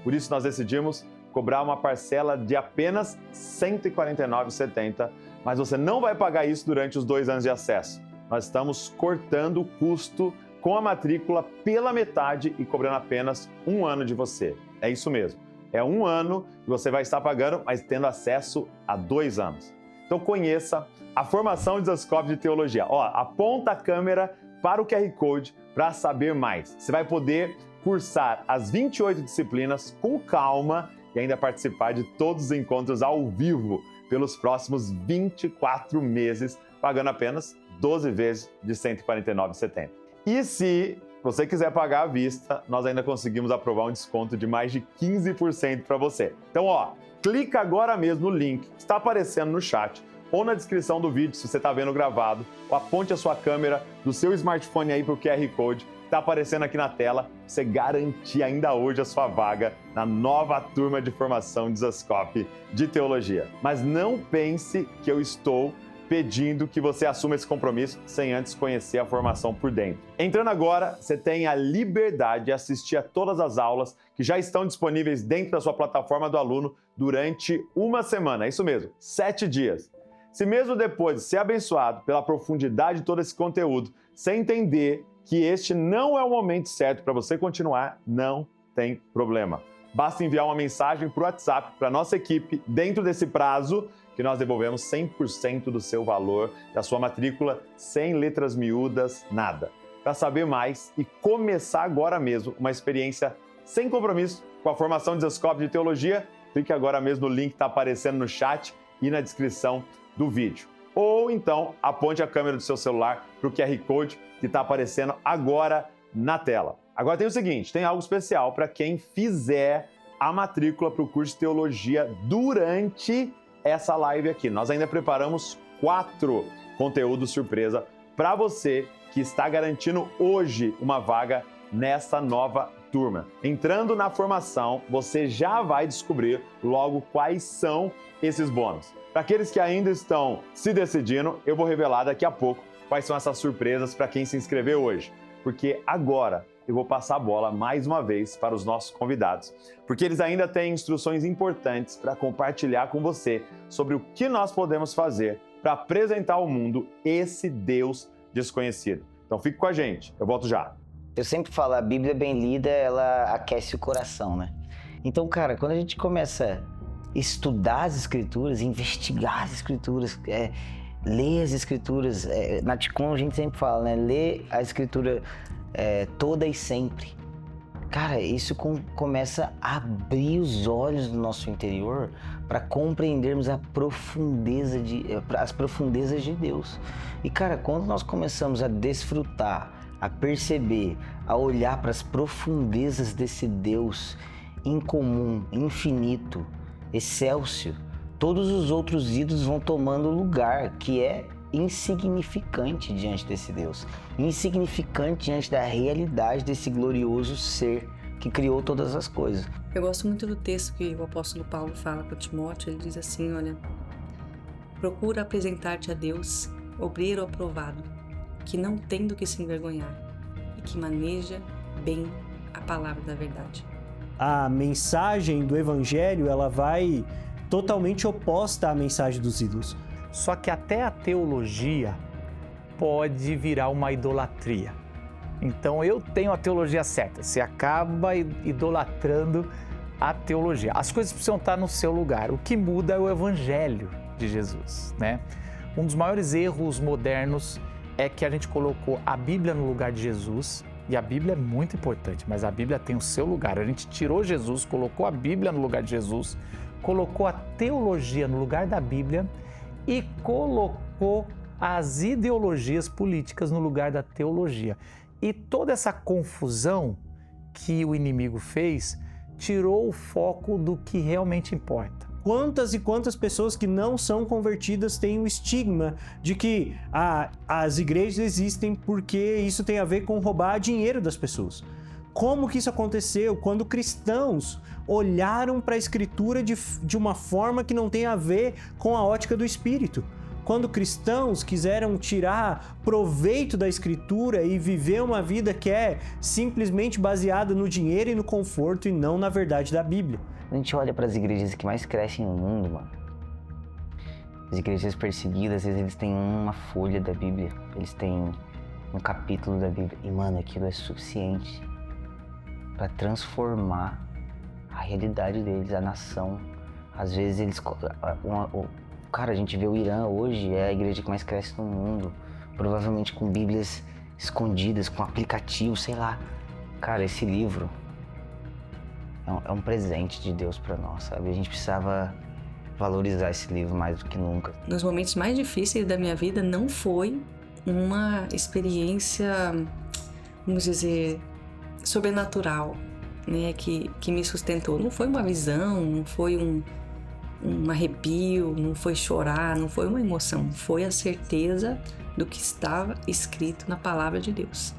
Por isso nós decidimos cobrar uma parcela de apenas R$ 149,70, mas você não vai pagar isso durante os 2 anos de acesso. Nós estamos cortando o custo com a matrícula pela metade e cobrando apenas 1 ano de você. É isso mesmo. É 1 ano que você vai estar pagando, mas tendo acesso a 2 anos. Então conheça a formação de Desascope de Teologia. Aponta a câmera para o QR Code para saber mais. Você vai poder cursar as 28 disciplinas com calma e ainda participar de todos os encontros ao vivo pelos próximos 24 meses, pagando apenas 12 vezes de R$ 149,70. E se você quiser pagar à vista, nós ainda conseguimos aprovar um desconto de mais de 15% para você. Então, clica agora mesmo no link que está aparecendo no chat ou na descrição do vídeo, se você está vendo gravado, ou aponte a sua câmera do seu smartphone aí para o QR Code que está aparecendo aqui na tela, para você garantir ainda hoje a sua vaga na nova turma de formação Desascope de Teologia. Mas não pense que eu estou pedindo que você assuma esse compromisso sem antes conhecer a formação por dentro. Entrando agora, você tem a liberdade de assistir a todas as aulas que já estão disponíveis dentro da sua plataforma do aluno durante 1 semana, é isso mesmo, 7 dias. Se mesmo depois de ser abençoado pela profundidade de todo esse conteúdo, você entender que este não é o momento certo para você continuar, não tem problema. Basta enviar uma mensagem para o WhatsApp para a nossa equipe dentro desse prazo, que que nós devolvemos 100% do seu valor, da sua matrícula, sem letras miúdas, nada. Para saber mais e começar agora mesmo uma experiência sem compromisso com a formação de Descobre de Teologia, clique agora mesmo no link que está aparecendo no chat e na descrição do vídeo. Ou então aponte a câmera do seu celular para o QR Code que está aparecendo agora na tela. Agora tem o seguinte, tem algo especial para quem fizer a matrícula para o curso de Teologia durante essa live aqui. Nós ainda preparamos 4 conteúdos surpresa para você que está garantindo hoje uma vaga nessa nova turma. Entrando na formação, você já vai descobrir logo quais são esses bônus. Para aqueles que ainda estão se decidindo, eu vou revelar daqui a pouco quais são essas surpresas para quem se inscreveu hoje. Porque agora eu vou passar a bola mais uma vez para os nossos convidados, porque eles ainda têm instruções importantes para compartilhar com você sobre o que nós podemos fazer para apresentar ao mundo esse Deus desconhecido. Então fique com a gente, eu volto já. Eu sempre falo, a Bíblia bem lida, ela aquece o coração, né? Então, cara, quando a gente começa a estudar as Escrituras, investigar as Escrituras, ler as Escrituras, na Ticom a gente sempre fala, né? Ler a Escritura toda e sempre. Cara, isso começa a abrir os olhos do nosso interior para compreendermos as profundezas de Deus. E, cara, quando nós começamos a desfrutar, a perceber, a olhar para as profundezas desse Deus incomum, infinito, excelso, todos os outros ídolos vão tomando lugar, que é insignificante diante desse Deus, insignificante diante da realidade desse glorioso ser que criou todas as coisas. Eu gosto muito do texto que o apóstolo Paulo fala para Timóteo. Ele diz assim, olha, procura apresentar-te a Deus, obreiro aprovado, que não tem do que se envergonhar e que maneja bem a palavra da verdade. A mensagem do evangelho, ela vai totalmente oposta à mensagem dos ídolos. Só que até a teologia pode virar uma idolatria. Então eu tenho a teologia certa, você acaba idolatrando a teologia. As coisas precisam estar no seu lugar. O que muda é o evangelho de Jesus, né? Um dos maiores erros modernos é que a gente colocou a Bíblia no lugar de Jesus, e a Bíblia é muito importante, mas a Bíblia tem o seu lugar. A gente tirou Jesus, colocou a Bíblia no lugar de Jesus, colocou a teologia no lugar da Bíblia e colocou as ideologias políticas no lugar da teologia. E toda essa confusão que o inimigo fez tirou o foco do que realmente importa. Quantas e quantas pessoas que não são convertidas têm o estigma de que as igrejas existem porque isso tem a ver com roubar dinheiro das pessoas. Como que isso aconteceu? Quando cristãos olharam para a Escritura de uma forma que não tem a ver com a ótica do Espírito. Quando cristãos quiseram tirar proveito da Escritura e viver uma vida que é simplesmente baseada no dinheiro e no conforto e não na verdade da Bíblia. A gente olha para as igrejas que mais crescem no mundo, mano. As igrejas perseguidas, às vezes eles têm uma folha da Bíblia, eles têm um capítulo da Bíblia. E, mano, aquilo é suficiente para transformar a realidade deles, a nação. Às vezes eles... Cara, a gente vê o Irã hoje, é a igreja que mais cresce no mundo. Provavelmente com Bíblias escondidas, com aplicativos, sei lá. Cara, esse livro é um presente de Deus para nós, sabe? A gente precisava valorizar esse livro mais do que nunca. Nos momentos mais difíceis da minha vida, não foi uma experiência, vamos dizer, sobrenatural, né? Que me sustentou. Não foi uma visão, não foi um arrepio, não foi chorar, não foi uma emoção. Foi a certeza do que estava escrito na palavra de Deus.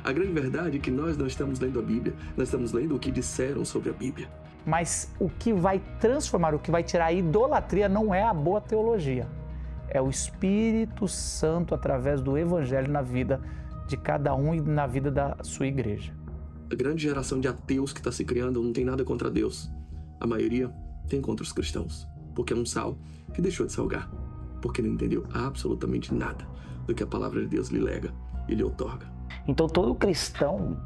A grande verdade é que nós não estamos lendo a Bíblia, nós estamos lendo o que disseram sobre a Bíblia. Mas o que vai transformar, o que vai tirar a idolatria não é a boa teologia. É o Espírito Santo através do Evangelho na vida de cada um e na vida da sua igreja. A grande geração de ateus que está se criando não tem nada contra Deus. A maioria tem contra os cristãos, porque é um sal que deixou de salgar, porque não entendeu absolutamente nada do que a palavra de Deus lhe lega e lhe outorga. Então todo cristão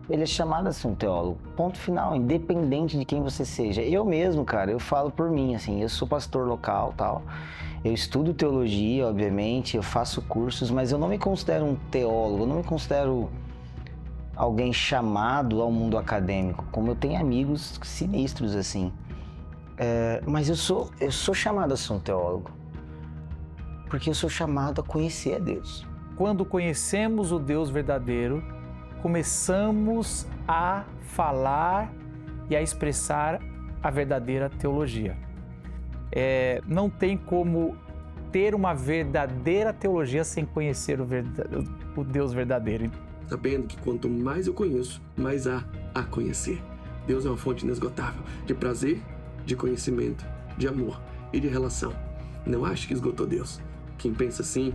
ele é chamado a ser um teólogo. Ponto final, independente de quem você seja. Eu mesmo, cara, eu falo por mim, assim, eu sou pastor local, tal. Eu estudo teologia, obviamente, eu faço cursos, mas eu não me considero um teólogo, eu não me considero alguém chamado ao mundo acadêmico, como eu tenho amigos sinistros, assim. Mas eu sou chamado a ser um teólogo, porque eu sou chamado a conhecer a Deus. Quando conhecemos o Deus verdadeiro, começamos a falar e a expressar a verdadeira teologia. Não tem como ter uma verdadeira teologia sem conhecer o Deus verdadeiro. Sabendo que quanto mais eu conheço, mais há a conhecer. Deus é uma fonte inesgotável de prazer, de conhecimento, de amor e de relação. Não acho que esgotou Deus. Quem pensa assim,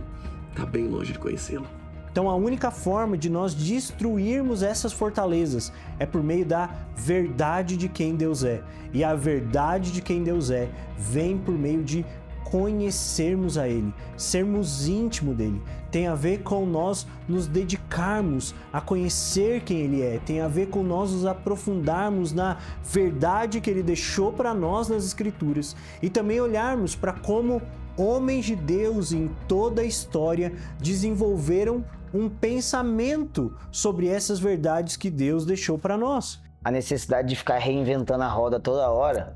está bem longe de conhecê-lo. Então a única forma de nós destruirmos essas fortalezas é por meio da verdade de quem Deus é. E a verdade de quem Deus é vem por meio de conhecermos a Ele, sermos íntimos dele. Tem a ver com nós nos dedicarmos a conhecer quem Ele é. Tem a ver com nós nos aprofundarmos na verdade que Ele deixou para nós nas Escrituras. E também olharmos para como homens de Deus em toda a história desenvolveram um pensamento sobre essas verdades que Deus deixou para nós. A necessidade de ficar reinventando a roda toda hora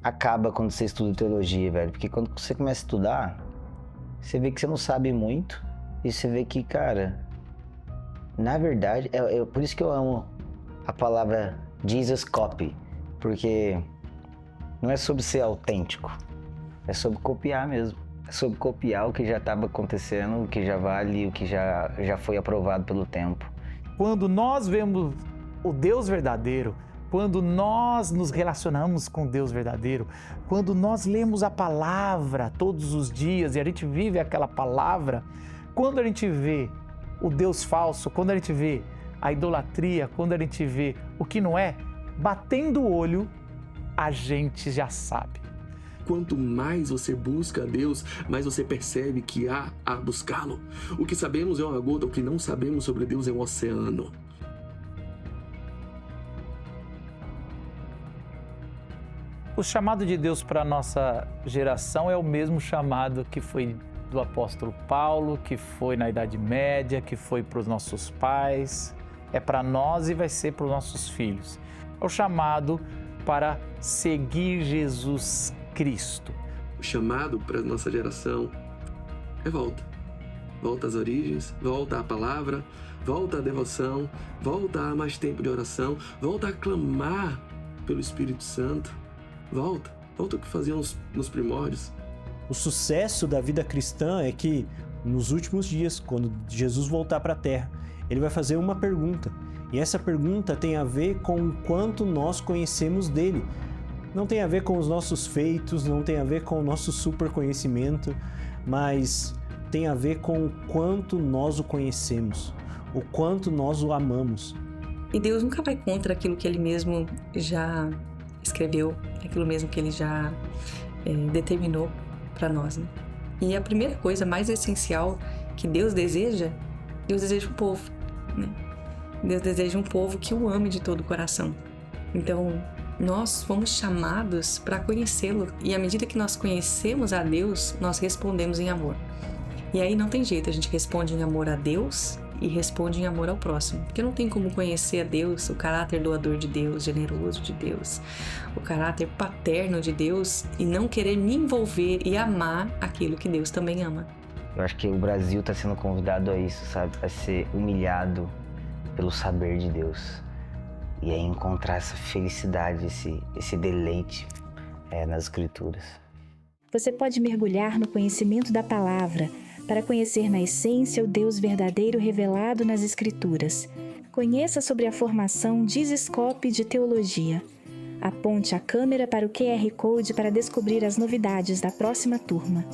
acaba quando você estuda teologia, velho. Porque quando você começa a estudar, você vê que você não sabe muito e você vê que, cara, na verdade, por isso que eu amo a palavra Jesus Copy, porque não é sobre ser autêntico, é sobre copiar mesmo. É sobre copiar o que já estava acontecendo, o que já vale, o que já foi aprovado pelo tempo. Quando nós vemos o Deus verdadeiro, quando nós nos relacionamos com Deus verdadeiro, quando nós lemos a palavra todos os dias e a gente vive aquela palavra, quando a gente vê o Deus falso, quando a gente vê a idolatria, quando a gente vê o que não é, batendo o olho, a gente já sabe. Quanto mais você busca a Deus, mais você percebe que há a buscá-lo. O que sabemos é uma gota, o que não sabemos sobre Deus é um oceano. O chamado de Deus para a nossa geração é o mesmo chamado que foi do apóstolo Paulo, que foi na Idade Média, que foi para os nossos pais, é para nós e vai ser para os nossos filhos. É o chamado para seguir Jesus Cristo. O chamado para a nossa geração é volta. Volta às origens, volta à palavra, volta à devoção, volta a mais tempo de oração, volta a clamar pelo Espírito Santo. Volta o que fazíamos nos primórdios. O sucesso da vida cristã é que, nos últimos dias, quando Jesus voltar para a Terra, Ele vai fazer uma pergunta. E essa pergunta tem a ver com o quanto nós conhecemos dele. Não tem a ver com os nossos feitos, não tem a ver com o nosso super conhecimento, mas tem a ver com o quanto nós o conhecemos, o quanto nós o amamos. E Deus nunca vai contra aquilo que Ele mesmo já escreveu, aquilo mesmo que Ele já determinou para nós, né? E a primeira coisa mais essencial que Deus deseja um povo, né? Deus deseja um povo que o ame de todo o coração. Então, nós fomos chamados para conhecê-lo, e à medida que nós conhecemos a Deus, nós respondemos em amor. E aí não tem jeito, a gente responde em amor a Deus e responde em amor ao próximo. Porque não tem como conhecer a Deus, o caráter doador de Deus, generoso de Deus, o caráter paterno de Deus, e não querer me envolver e amar aquilo que Deus também ama. Eu acho que o Brasil está sendo convidado a isso, sabe? A ser humilhado pelo saber de Deus. E aí encontrar essa felicidade, esse deleite nas Escrituras. Você pode mergulhar no conhecimento da palavra para conhecer na essência o Deus verdadeiro revelado nas Escrituras. Conheça sobre a formação Dizescope de Teologia. Aponte a câmera para o QR Code para descobrir as novidades da próxima turma.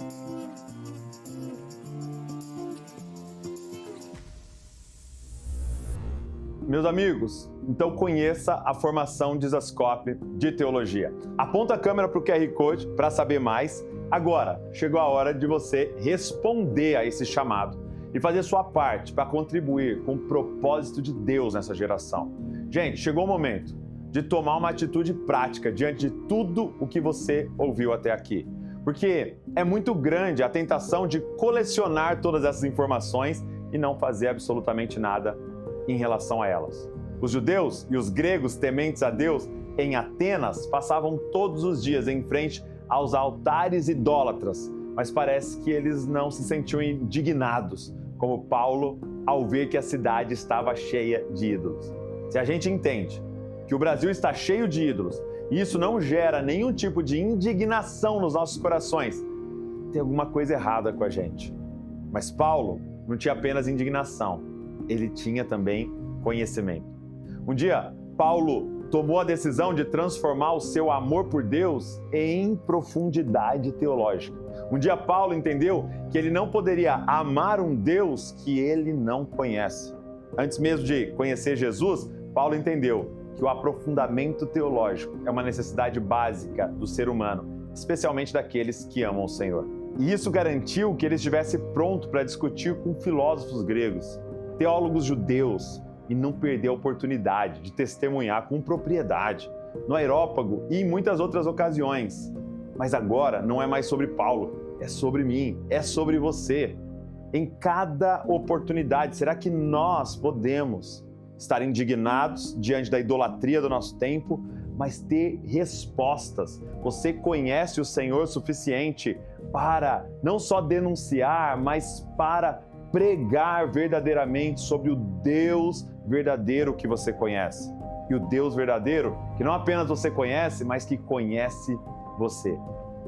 Meus amigos, então conheça a formação Dizescope de Teologia. Aponta a câmera para o QR Code para saber mais. Agora, chegou a hora de você responder a esse chamado e fazer sua parte para contribuir com o propósito de Deus nessa geração. Gente, chegou o momento de tomar uma atitude prática diante de tudo o que você ouviu até aqui. Porque é muito grande a tentação de colecionar todas essas informações e não fazer absolutamente nada em relação a elas. Os judeus e os gregos tementes a Deus em Atenas passavam todos os dias em frente aos altares idólatras, mas parece que eles não se sentiam indignados, como Paulo, ao ver que a cidade estava cheia de ídolos. Se a gente entende que o Brasil está cheio de ídolos e isso não gera nenhum tipo de indignação nos nossos corações, tem alguma coisa errada com a gente. Mas Paulo não tinha apenas indignação, ele tinha também conhecimento. Um dia, Paulo tomou a decisão de transformar o seu amor por Deus em profundidade teológica. Um dia, Paulo entendeu que ele não poderia amar um Deus que ele não conhece. Antes mesmo de conhecer Jesus, Paulo entendeu que o aprofundamento teológico é uma necessidade básica do ser humano, especialmente daqueles que amam o Senhor. E isso garantiu que ele estivesse pronto para discutir com filósofos gregos, teólogos judeus, e não perder a oportunidade de testemunhar com propriedade no Areópago e em muitas outras ocasiões. Mas agora não é mais sobre Paulo, é sobre mim, é sobre você. Em cada oportunidade, será que nós podemos estar indignados diante da idolatria do nosso tempo, mas ter respostas? Você conhece o Senhor o suficiente para não só denunciar, mas para pregar verdadeiramente sobre o Deus verdadeiro que você conhece. E o Deus verdadeiro que não apenas você conhece, mas que conhece você.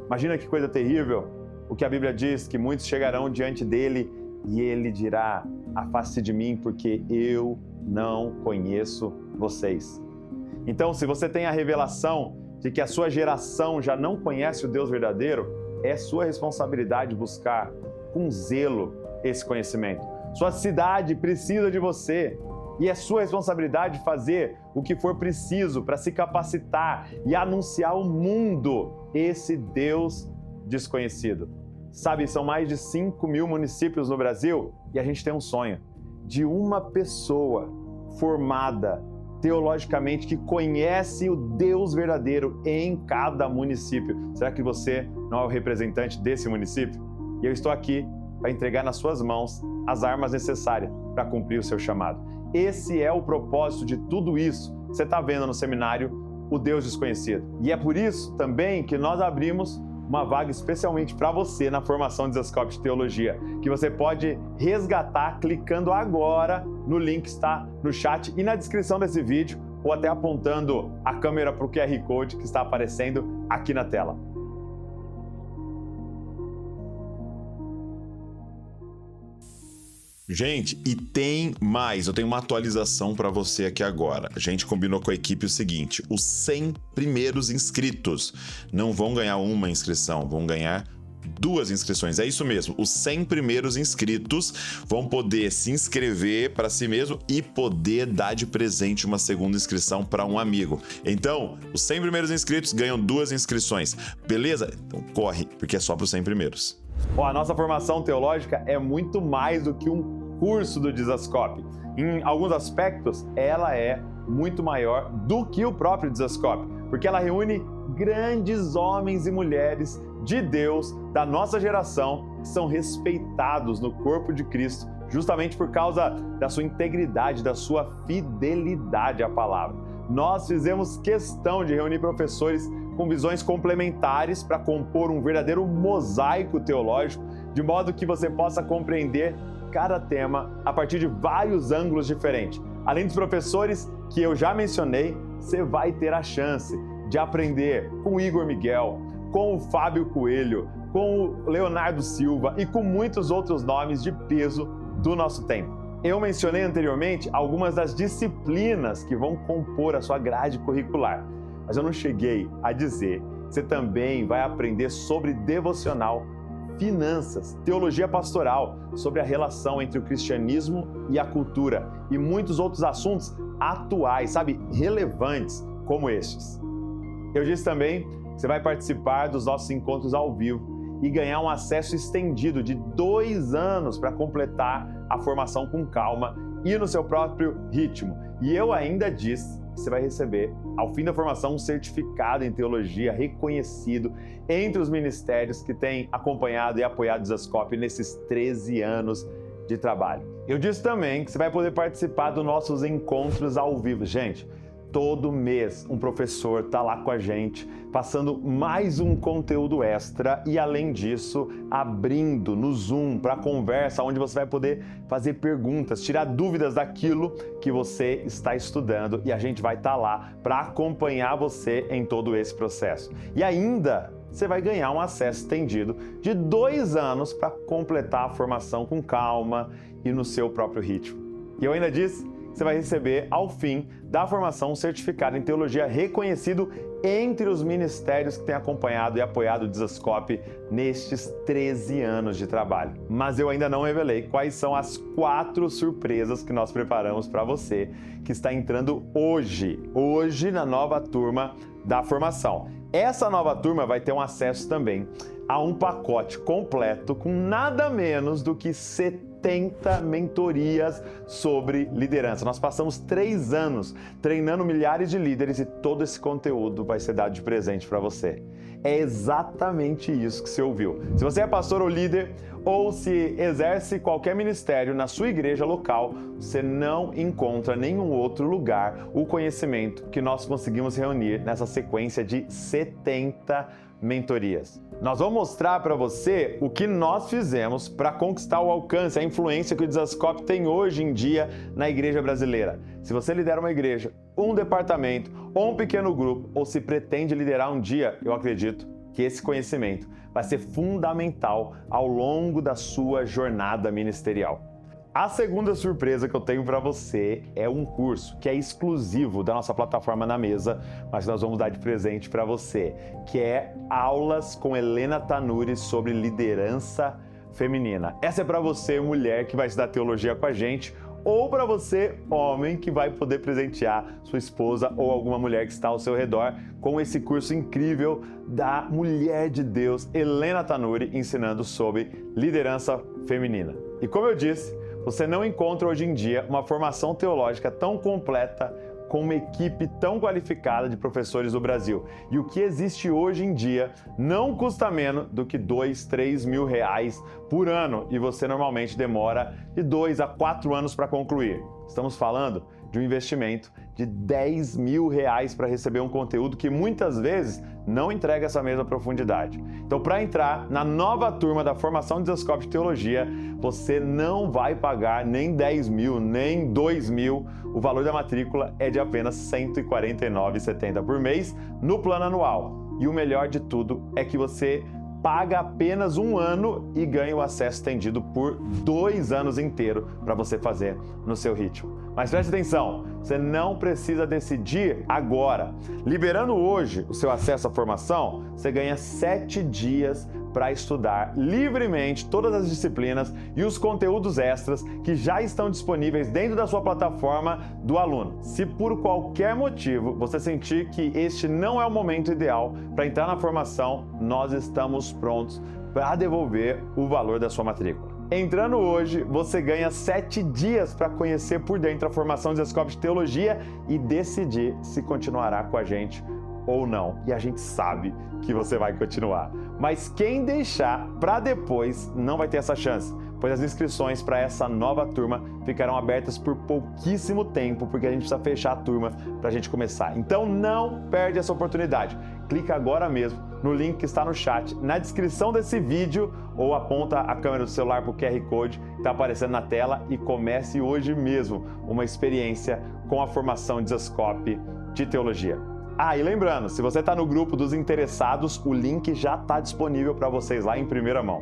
Imagina que coisa terrível o que a Bíblia diz, que muitos chegarão diante dele e ele dirá: afaste de mim, porque eu não conheço vocês. Então, se você tem a revelação de que a sua geração já não conhece o Deus verdadeiro, é sua responsabilidade buscar com zelo esse conhecimento. Sua cidade precisa de você e é sua responsabilidade fazer o que for preciso para se capacitar e anunciar ao mundo esse Deus desconhecido. Sabe, são mais de 5.000 municípios no Brasil e a gente tem um sonho de uma pessoa formada teologicamente que conhece o Deus verdadeiro em cada município. Será que você não é o representante desse município? E eu estou aqui para entregar nas suas mãos as armas necessárias para cumprir o seu chamado. Esse é o propósito de tudo isso que você está vendo no seminário O Deus Desconhecido. E é por isso também que nós abrimos uma vaga especialmente para você na formação Desascope de Teologia, que você pode resgatar clicando agora no link que está no chat e na descrição desse vídeo, ou até apontando a câmera para o QR Code que está aparecendo aqui na tela. Gente, e tem mais, eu tenho uma atualização para você aqui agora. A gente combinou com a equipe o seguinte: os 100 primeiros inscritos não vão ganhar uma inscrição, vão ganhar 2 inscrições. É isso mesmo, os 100 primeiros inscritos vão poder se inscrever para si mesmo e poder dar de presente uma segunda inscrição para um amigo. Então, os 100 primeiros inscritos ganham 2 inscrições, beleza? Então corre, porque é só para os 100 primeiros. A nossa formação teológica é muito mais do que um curso do Desascope. Em alguns aspectos, ela é muito maior do que o próprio Desascope, porque ela reúne grandes homens e mulheres de Deus da nossa geração que são respeitados no corpo de Cristo, justamente por causa da sua integridade, da sua fidelidade à palavra. Nós fizemos questão de reunir professores com visões complementares para compor um verdadeiro mosaico teológico, de modo que você possa compreender cada tema a partir de vários ângulos diferentes. Além dos professores que eu já mencionei, você vai ter a chance de aprender com o Igor Miguel, com o Fábio Coelho, com o Leonardo Silva e com muitos outros nomes de peso do nosso tempo. Eu mencionei anteriormente algumas das disciplinas que vão compor a sua grade curricular, mas eu não cheguei a dizer que você também vai aprender sobre devocional, finanças, teologia pastoral, sobre a relação entre o cristianismo e a cultura e muitos outros assuntos atuais, sabe, relevantes como estes. Eu disse também que você vai participar dos nossos encontros ao vivo e ganhar um acesso estendido de 2 anos para completar a formação com calma e no seu próprio ritmo. E eu ainda disse que você vai receber, ao fim da formação, um certificado em teologia reconhecido entre os ministérios que têm acompanhado e apoiado o Dizascope nesses 13 anos de trabalho. Eu disse também que você vai poder participar dos nossos encontros ao vivo. Gente, todo mês um professor está lá com a gente, passando mais um conteúdo extra e, além disso, abrindo no Zoom para conversa, onde você vai poder fazer perguntas, tirar dúvidas daquilo que você está estudando, e a gente vai estar lá para acompanhar você em todo esse processo. E ainda você vai ganhar um acesso estendido de 2 anos para completar a formação com calma e no seu próprio ritmo. E eu ainda disse, você vai receber, ao fim da formação, um certificado em teologia reconhecido entre os ministérios que têm acompanhado e apoiado o Dizascope nestes 13 anos de trabalho. Mas eu ainda não revelei quais são as 4 surpresas que nós preparamos para você que está entrando hoje na nova turma da formação. Essa nova turma vai ter um acesso também a um pacote completo com nada menos do que 70 mentorias sobre liderança. Nós passamos 3 anos treinando milhares de líderes e todo esse conteúdo vai ser dado de presente para você. É exatamente isso que você ouviu. Se você é pastor ou líder, ou se exerce qualquer ministério na sua igreja local, você não encontra em nenhum outro lugar o conhecimento que nós conseguimos reunir nessa sequência de 70 mentorias. Nós vamos mostrar para você o que nós fizemos para conquistar o alcance, a influência que o Dizascope tem hoje em dia na igreja brasileira. Se você lidera uma igreja, um departamento ou um pequeno grupo, ou se pretende liderar um dia, eu acredito que esse conhecimento vai ser fundamental ao longo da sua jornada ministerial. A segunda surpresa que eu tenho para você é um curso que é exclusivo da nossa plataforma Na Mesa, mas nós vamos dar de presente para você, que é aulas com Helena Tanuri sobre liderança feminina. Essa é para você, mulher, que vai estudar teologia com a gente, ou para você, homem, que vai poder presentear sua esposa ou alguma mulher que está ao seu redor com esse curso incrível da mulher de Deus, Helena Tanuri, ensinando sobre liderança feminina. E como eu disse, você não encontra hoje em dia uma formação teológica tão completa com uma equipe tão qualificada de professores do Brasil. E o que existe hoje em dia não custa menos do que R$2, R$3 mil por ano, e você normalmente demora de 2 a 4 anos para concluir. Estamos falando de um investimento de R$10 mil para receber um conteúdo que muitas vezes não entrega essa mesma profundidade. Então, para entrar na nova turma da formação de Dizascope de Teologia, você não vai pagar nem R$10 mil, nem R$2 mil. O valor da matrícula é de apenas R$ 149,70 por mês no plano anual. E o melhor de tudo é que você paga apenas 1 ano e ganha o acesso estendido por 2 anos inteiros para você fazer no seu ritmo. Mas preste atenção, você não precisa decidir agora. Liberando hoje o seu acesso à formação, você ganha 7 dias para estudar livremente todas as disciplinas e os conteúdos extras que já estão disponíveis dentro da sua plataforma do aluno. Se por qualquer motivo você sentir que este não é o momento ideal para entrar na formação, nós estamos prontos para devolver o valor da sua matrícula. Entrando hoje, você ganha 7 dias para conhecer por dentro a formação de Dizascope de Teologia e decidir se continuará com a gente ou não. E a gente sabe que você vai continuar. Mas quem deixar para depois não vai ter essa chance, pois as inscrições para essa nova turma ficarão abertas por pouquíssimo tempo, porque a gente precisa fechar a turma para a gente começar. Então não perde essa oportunidade. Clica agora mesmo no link que está no chat, na descrição desse vídeo, ou aponta a câmera do celular para o QR Code que está aparecendo na tela e comece hoje mesmo uma experiência com a formação de Dizascope de Teologia. Ah, e lembrando, se você está no grupo dos interessados, o link já está disponível para vocês lá em primeira mão.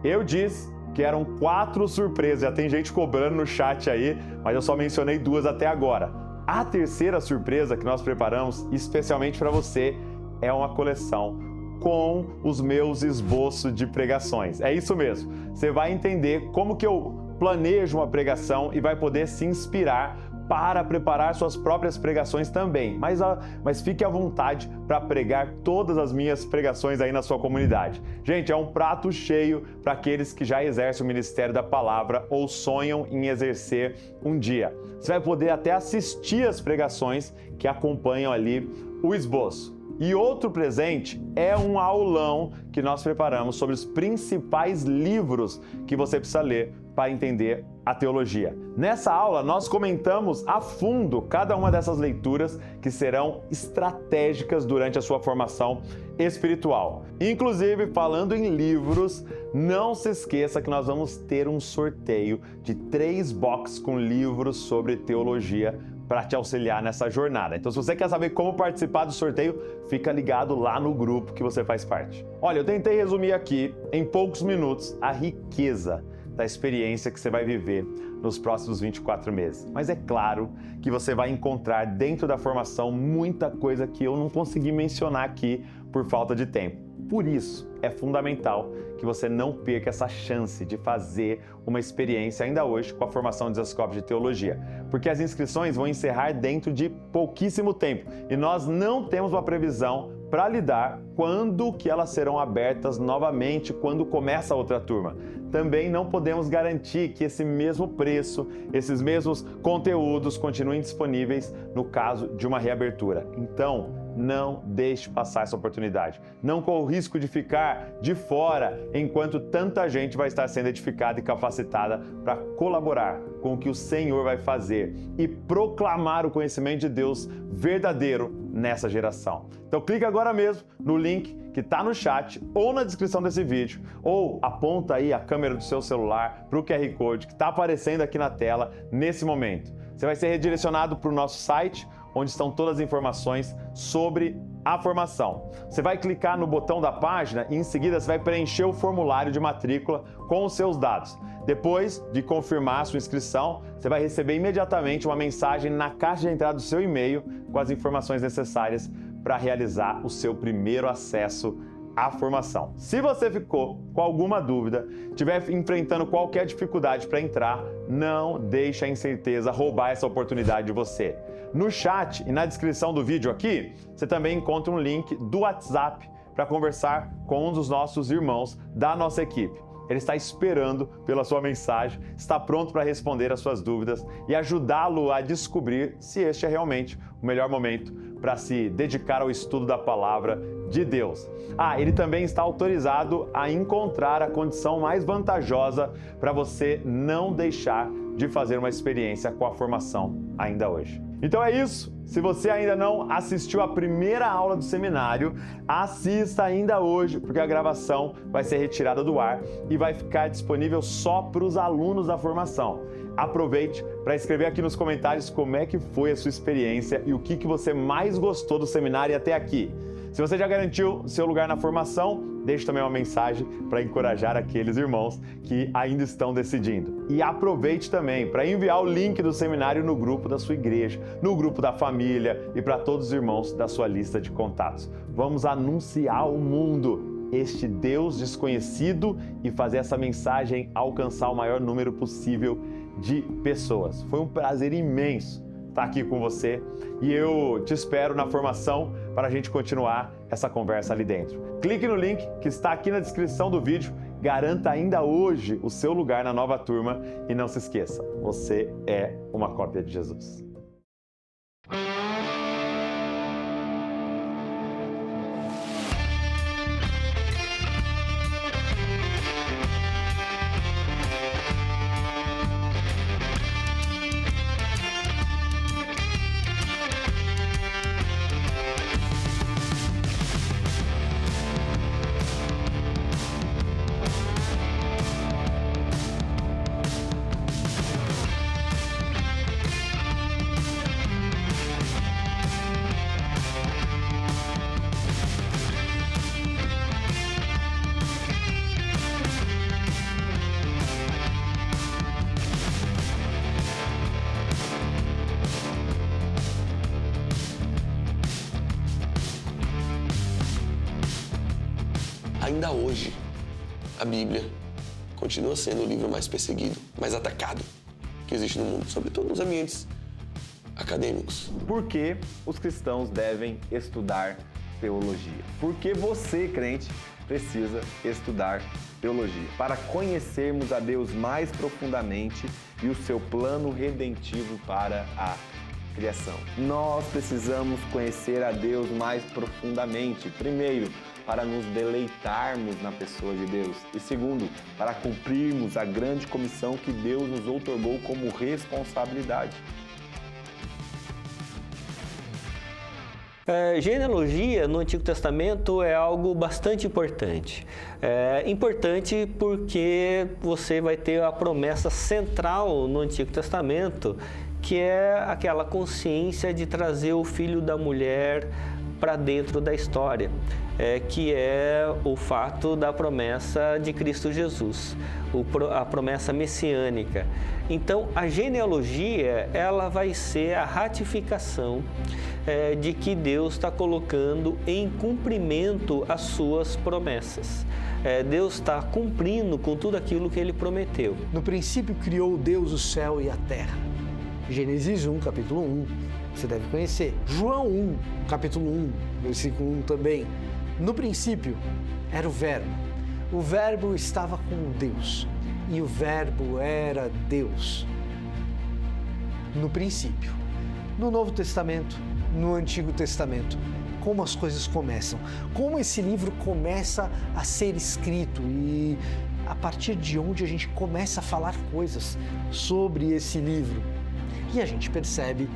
Eu disse que eram 4 surpresas, já tem gente cobrando no chat aí, mas eu só mencionei 2 até agora. A terceira surpresa que nós preparamos especialmente para você é uma coleção com os meus esboços de pregações. É isso mesmo, você vai entender como que eu planejo uma pregação e vai poder se inspirar para preparar suas próprias pregações também, mas fique à vontade para pregar todas as minhas pregações aí na sua comunidade. Gente, é um prato cheio para aqueles que já exercem o ministério da palavra ou sonham em exercer um dia. Você vai poder até assistir as pregações que acompanham ali o esboço. E outro presente é um aulão que nós preparamos sobre os principais livros que você precisa ler para entender a teologia. Nessa aula, nós comentamos a fundo cada uma dessas leituras que serão estratégicas durante a sua formação espiritual. Inclusive, falando em livros, não se esqueça que nós vamos ter um sorteio de 3 boxes com livros sobre teologia para te auxiliar nessa jornada. Então, se você quer saber como participar do sorteio, fica ligado lá no grupo que você faz parte. Olha, eu tentei resumir aqui, em poucos minutos, a riqueza da experiência que você vai viver nos próximos 24 meses. Mas é claro que você vai encontrar dentro da formação muita coisa que eu não consegui mencionar aqui por falta de tempo. Por isso, é fundamental que você não perca essa chance de fazer uma experiência ainda hoje com a formação de Desascope de Teologia, porque as inscrições vão encerrar dentro de pouquíssimo tempo e nós não temos uma previsão para lhe dar quando que elas serão abertas novamente, quando começa a outra turma. Também não podemos garantir que esse mesmo preço, esses mesmos conteúdos continuem disponíveis no caso de uma reabertura. Então, não deixe passar essa oportunidade. Não corra o risco de ficar de fora enquanto tanta gente vai estar sendo edificada e capacitada para colaborar com o que o Senhor vai fazer e proclamar o conhecimento de Deus verdadeiro nessa geração. Então clique agora mesmo no link que está no chat ou na descrição desse vídeo, ou aponta aí a câmera do seu celular para o QR Code que está aparecendo aqui na tela nesse momento. Você vai ser redirecionado para o nosso site, onde estão todas as informações sobre a formação. Você vai clicar no botão da página e em seguida você vai preencher o formulário de matrícula com os seus dados. Depois de confirmar a sua inscrição, você vai receber imediatamente uma mensagem na caixa de entrada do seu e-mail com as informações necessárias para realizar o seu primeiro acesso à formação. Se você ficou com alguma dúvida, estiver enfrentando qualquer dificuldade para entrar, não deixe a incerteza roubar essa oportunidade de você. No chat e na descrição do vídeo aqui, você também encontra um link do WhatsApp para conversar com um dos nossos irmãos da nossa equipe. Ele está esperando pela sua mensagem, está pronto para responder as suas dúvidas e ajudá-lo a descobrir se este é realmente o melhor momento para se dedicar ao estudo da palavra de Deus. Ele também está autorizado a encontrar a condição mais vantajosa para você não deixar de fazer uma experiência com a formação ainda hoje. Então é isso. Se você ainda não assistiu a primeira aula do seminário, assista ainda hoje, porque a gravação vai ser retirada do ar e vai ficar disponível só para os alunos da formação. Aproveite para escrever aqui nos comentários como é que foi a sua experiência e o que você mais gostou do seminário até aqui. Se você já garantiu seu lugar na formação, deixe também uma mensagem para encorajar aqueles irmãos que ainda estão decidindo. E aproveite também para enviar o link do seminário no grupo da sua igreja, no grupo da família e para todos os irmãos da sua lista de contatos. Vamos anunciar ao mundo este Deus desconhecido e fazer essa mensagem alcançar o maior número possível de pessoas. Foi um prazer imenso estar aqui com você e eu te espero na formação para a gente continuar essa conversa ali dentro. Clique no link que está aqui na descrição do vídeo, garanta ainda hoje o seu lugar na nova turma e não se esqueça, você é uma cópia de Jesus. Ainda hoje, a Bíblia continua sendo o livro mais perseguido, mais atacado que existe no mundo, sobretudo nos ambientes acadêmicos. Por que os cristãos devem estudar teologia? Porque você, crente, precisa estudar teologia para conhecermos a Deus mais profundamente e o seu plano redentivo para a criação. Nós precisamos conhecer a Deus mais profundamente. Primeiro, para nos deleitarmos na pessoa de Deus. E segundo, para cumprirmos a grande comissão que Deus nos outorgou como responsabilidade. Genealogia no Antigo Testamento é algo bastante importante. Importante porque você vai ter a promessa central no Antigo Testamento, que é aquela consciência de trazer o filho da mulher para dentro da história, que é o fato da promessa de Cristo Jesus, a promessa messiânica. Então, a genealogia, ela vai ser a ratificação de que Deus está colocando em cumprimento as suas promessas. Deus está cumprindo com tudo aquilo que Ele prometeu. No princípio criou Deus o céu e a terra. Gênesis 1, capítulo 1, você deve conhecer. João 1, capítulo 1, versículo 1 também. No princípio era o Verbo. O Verbo estava com Deus e o Verbo era Deus. No princípio. No Novo Testamento, no Antigo Testamento, como as coisas começam, como esse livro começa a ser escrito e a partir de onde a gente começa a falar coisas sobre esse livro. E a gente percebe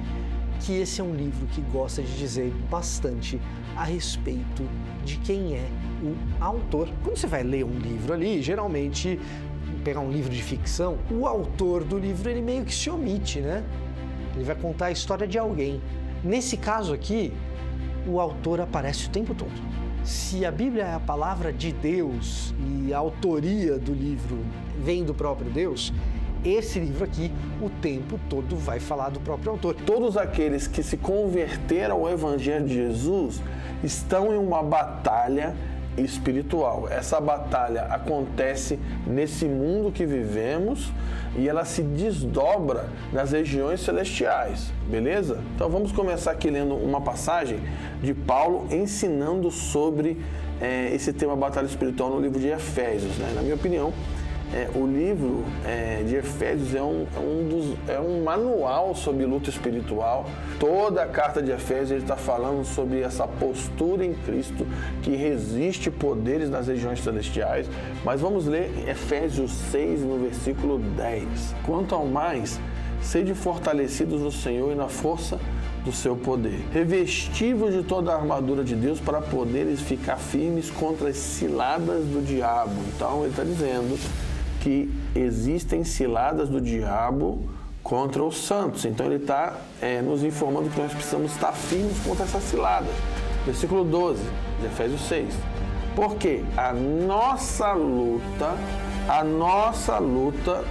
que esse é um livro que gosta de dizer bastante a respeito de quem é o autor. Quando você vai ler um livro ali, geralmente, pegar um livro de ficção, o autor do livro, ele meio que se omite, né? Ele vai contar a história de alguém. Nesse caso aqui, o autor aparece o tempo todo. Se a Bíblia é a palavra de Deus e a autoria do livro vem do próprio Deus, esse livro aqui, o tempo todo, vai falar do próprio autor. Todos aqueles que se converteram ao Evangelho de Jesus estão em uma batalha espiritual. Essa batalha acontece nesse mundo que vivemos e ela se desdobra nas regiões celestiais, beleza? Então vamos começar aqui lendo uma passagem de Paulo ensinando sobre esse tema batalha espiritual no livro de Efésios, né? Na minha opinião, o livro de Efésios é um manual sobre luta espiritual. Toda a carta de Efésios ele está falando sobre essa postura em Cristo que resiste poderes nas regiões celestiais. Mas vamos ler Efésios 6, no versículo 10. Quanto ao mais, sede fortalecidos no Senhor e na força do seu poder. Revestivos de toda a armadura de Deus para poderes ficar firmes contra as ciladas do diabo. Então ele está dizendo que existem ciladas do diabo contra os santos. Então ele está nos informando que nós precisamos estar firmes contra essas ciladas. Versículo 12 de Efésios 6. Porque a nossa luta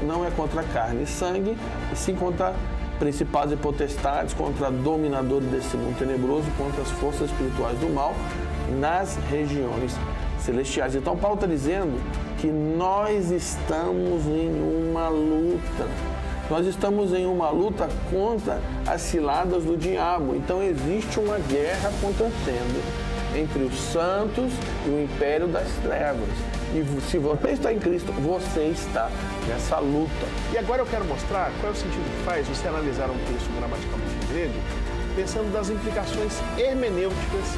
não é contra carne e sangue, e sim contra principados e potestades, contra dominadores desse mundo tenebroso, contra as forças espirituais do mal nas regiões celestiais. Então Paulo está dizendo que nós estamos em uma luta. Nós estamos em uma luta contra as ciladas do diabo. Então existe uma guerra acontecendo entre os santos e o império das trevas. E se você está em Cristo, você está nessa luta. E agora eu quero mostrar qual é o sentido que faz você analisar um texto gramaticalmente grego, pensando nas implicações hermenêuticas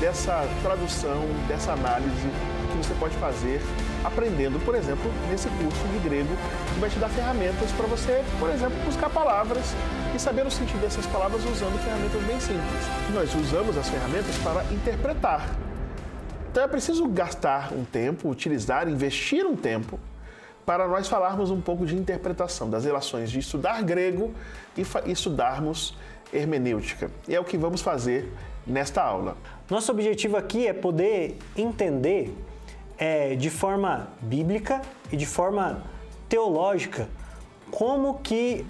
dessa tradução, dessa análise que você pode fazer aprendendo, por exemplo, nesse curso de grego, que vai te dar ferramentas para você, por exemplo, buscar palavras e saber o sentido dessas palavras usando ferramentas bem simples. Nós usamos as ferramentas para interpretar. Então é preciso gastar um tempo, investir um tempo para nós falarmos um pouco de interpretação, das relações de estudar grego e estudarmos hermenêutica. E é o que vamos fazer nesta aula. Nosso objetivo aqui é poder entender de forma bíblica e de forma teológica como que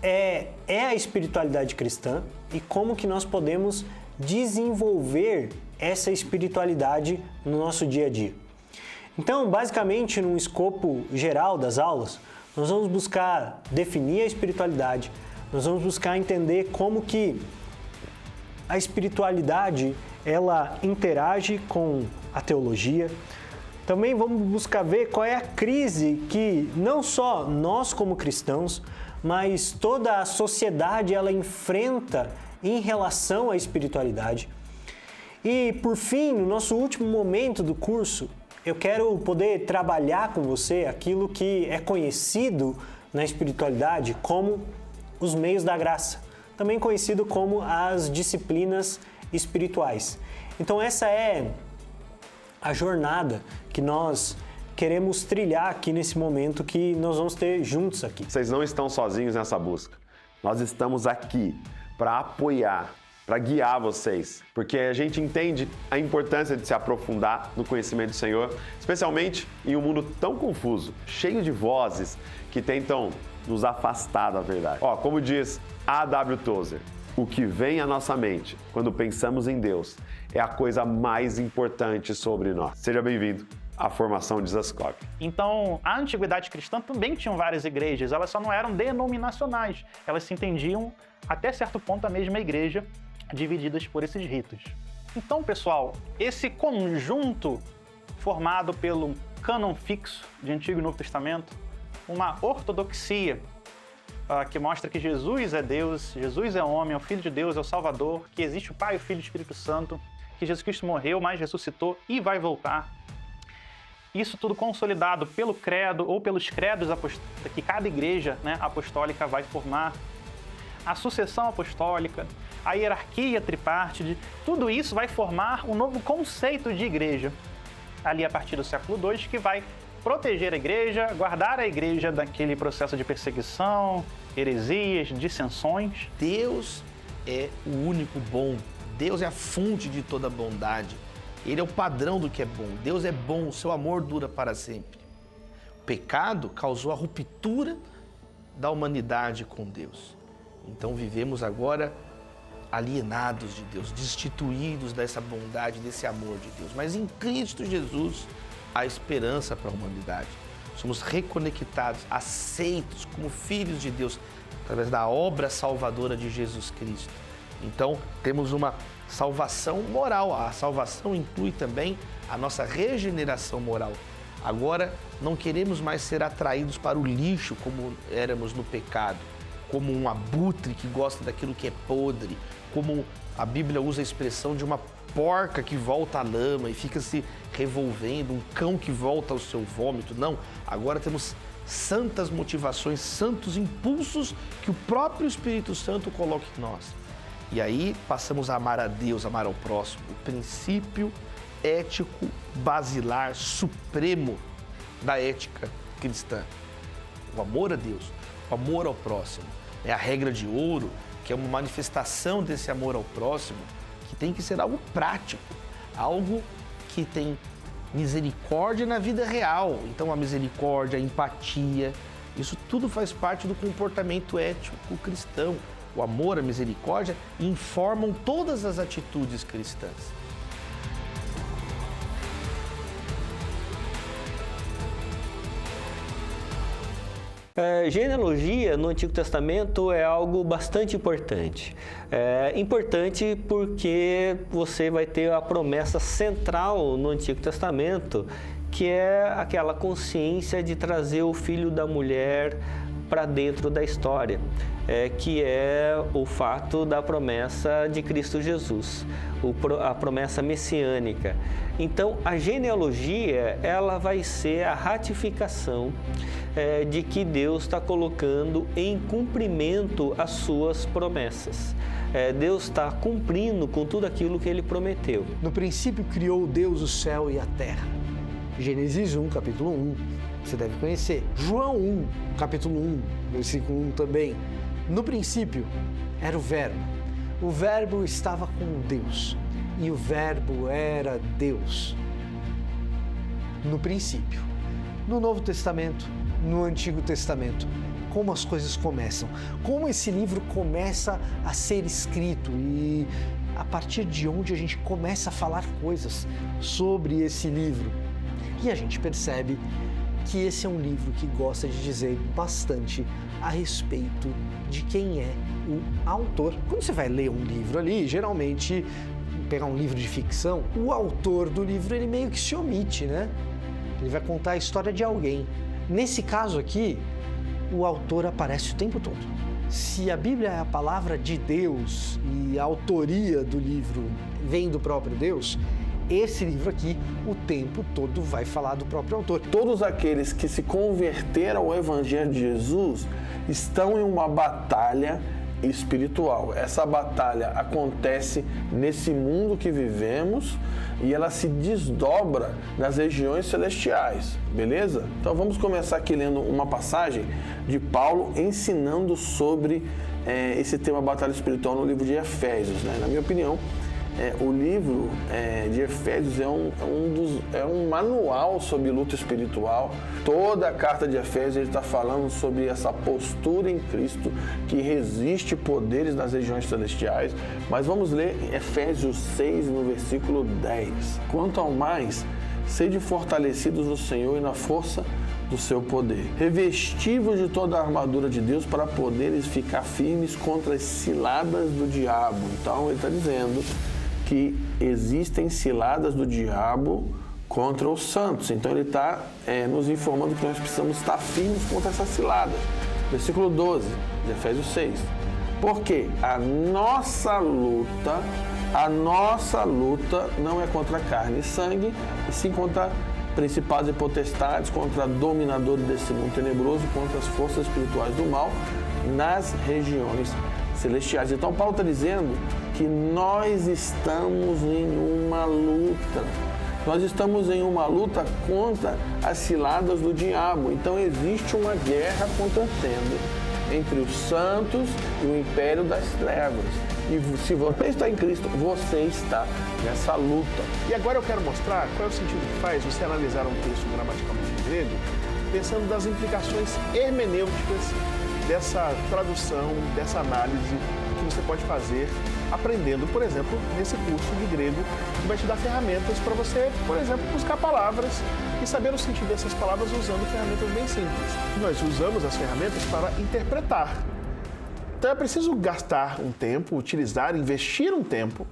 é a espiritualidade cristã e como que nós podemos desenvolver essa espiritualidade no nosso dia a dia. Então, basicamente, num escopo geral das aulas, nós vamos buscar definir a espiritualidade, nós vamos buscar entender como que a espiritualidade ela interage com a teologia. Também vamos buscar ver qual é a crise que não só nós como cristãos, mas toda a sociedade ela enfrenta em relação à espiritualidade. E por fim, no nosso último momento do curso, eu quero poder trabalhar com você aquilo que é conhecido na espiritualidade como os meios da graça, também conhecido como as disciplinas espirituais. Então essa é a jornada que nós queremos trilhar aqui nesse momento que nós vamos ter juntos aqui. Vocês não estão sozinhos nessa busca. Nós estamos aqui para apoiar, para guiar vocês, porque a gente entende a importância de se aprofundar no conhecimento do Senhor, especialmente em um mundo tão confuso, cheio de vozes que tentam nos afastar da verdade. Como diz A.W. Tozer, o que vem à nossa mente quando pensamos em Deus é a coisa mais importante sobre nós. Seja bem-vindo à formação de Zascope. Então, a antiguidade cristã também tinha várias igrejas, elas só não eram denominacionais, elas se entendiam até certo ponto a mesma igreja, divididas por esses ritos. Então, pessoal, esse conjunto formado pelo cânon fixo de Antigo e Novo Testamento, uma ortodoxia que mostra que Jesus é Deus, Jesus é homem, é o Filho de Deus, é o Salvador, que existe o Pai, o Filho e o Espírito Santo, que Jesus Cristo morreu, mas ressuscitou e vai voltar. Isso tudo consolidado pelo credo ou pelos credos que cada igreja apostólica vai formar, a sucessão apostólica, a hierarquia tripártide, tudo isso vai formar um novo conceito de igreja, ali a partir do século II, que vai proteger a igreja, guardar a igreja daquele processo de perseguição, heresias, dissensões. Deus é o único bom. Deus é a fonte de toda bondade. Ele é o padrão do que é bom. Deus é bom, o seu amor dura para sempre. O pecado causou a ruptura da humanidade com Deus. Então vivemos agora alienados de Deus, destituídos dessa bondade, desse amor de Deus. Mas em Cristo Jesus há esperança para a humanidade. Somos reconectados, aceitos como filhos de Deus através da obra salvadora de Jesus Cristo. Então temos uma salvação moral. A salvação inclui também a nossa regeneração moral. Agora não queremos mais ser atraídos para o lixo como éramos no pecado, como um abutre que gosta daquilo que é podre, como a Bíblia usa a expressão de uma porca que volta à lama e fica se revolvendo, um cão que volta ao seu vômito. Não, agora temos santas motivações, santos impulsos que o próprio Espírito Santo coloca em nós. E aí passamos a amar a Deus, amar ao próximo, o princípio ético basilar supremo da ética cristã. O amor a Deus, o amor ao próximo. É a regra de ouro, que é uma manifestação desse amor ao próximo, que tem que ser algo prático, algo que tem misericórdia na vida real. Então a misericórdia, a empatia, isso tudo faz parte do comportamento ético cristão. O amor, a misericórdia informam todas as atitudes cristãs. Genealogia no Antigo Testamento é algo bastante importante. Importante porque você vai ter a promessa central no Antigo Testamento, que é aquela consciência de trazer o filho da mulher para dentro da história, que é o fato da promessa de Cristo Jesus, a promessa messiânica. Então, a genealogia, ela vai ser a ratificação de que Deus está colocando em cumprimento as suas promessas. Deus está cumprindo com tudo aquilo que Ele prometeu. No princípio criou Deus o céu e a terra. Gênesis 1, capítulo 1, você deve conhecer. João 1, capítulo 1, versículo 1 também. No princípio era o Verbo estava com Deus e o Verbo era Deus. No princípio. No Novo Testamento, no Antigo Testamento, como as coisas começam, como esse livro começa a ser escrito e a partir de onde a gente começa a falar coisas sobre esse livro. E a gente percebe que esse é um livro que gosta de dizer bastante a respeito de quem é o autor. Quando você vai ler um livro ali, geralmente, pegar um livro de ficção, o autor do livro ele meio que se omite, né? Ele vai contar a história de alguém. Nesse caso aqui, o autor aparece o tempo todo. Se a Bíblia é a palavra de Deus e a autoria do livro vem do próprio Deus, esse livro aqui, o tempo todo, vai falar do próprio autor. Todos aqueles que se converteram ao Evangelho de Jesus estão em uma batalha espiritual. Essa batalha acontece nesse mundo que vivemos e ela se desdobra nas regiões celestiais, beleza? Então vamos começar aqui lendo uma passagem de Paulo ensinando sobre esse tema batalha espiritual no livro de Efésios, né? Na minha opinião, o livro de Efésios é um manual sobre luta espiritual. Toda a carta de Efésios ele está falando sobre essa postura em Cristo que resiste poderes nas regiões celestiais. Mas vamos ler Efésios 6, no versículo 10. Quanto ao mais, sede fortalecidos no Senhor e na força do seu poder. Revestivos de toda a armadura de Deus para poderes ficar firmes contra as ciladas do diabo. Então ele está dizendo que existem ciladas do diabo contra os santos. Então ele está nos informando que nós precisamos estar firmes contra essas ciladas. Versículo 12 de Efésios 6. Porque a nossa luta não é contra carne e sangue, e sim contra principados e potestades, contra dominadores desse mundo tenebroso, contra as forças espirituais do mal nas regiões celestiais. Então Paulo está dizendo que nós estamos em uma luta. Nós estamos em uma luta contra as ciladas do diabo. Então existe uma guerra acontecendo entre os santos e o império das trevas. E se você está em Cristo, você está nessa luta. E agora eu quero mostrar qual é o sentido que faz você analisar um texto gramaticalmente em grego, pensando das implicações hermenêuticas dessa tradução, dessa análise que você pode fazer aprendendo, por exemplo, nesse curso de grego, que vai te dar ferramentas para você, por exemplo, buscar palavras e saber o sentido dessas palavras usando ferramentas bem simples. Nós usamos as ferramentas para interpretar. Então é preciso gastar um tempo, utilizar, investir um tempo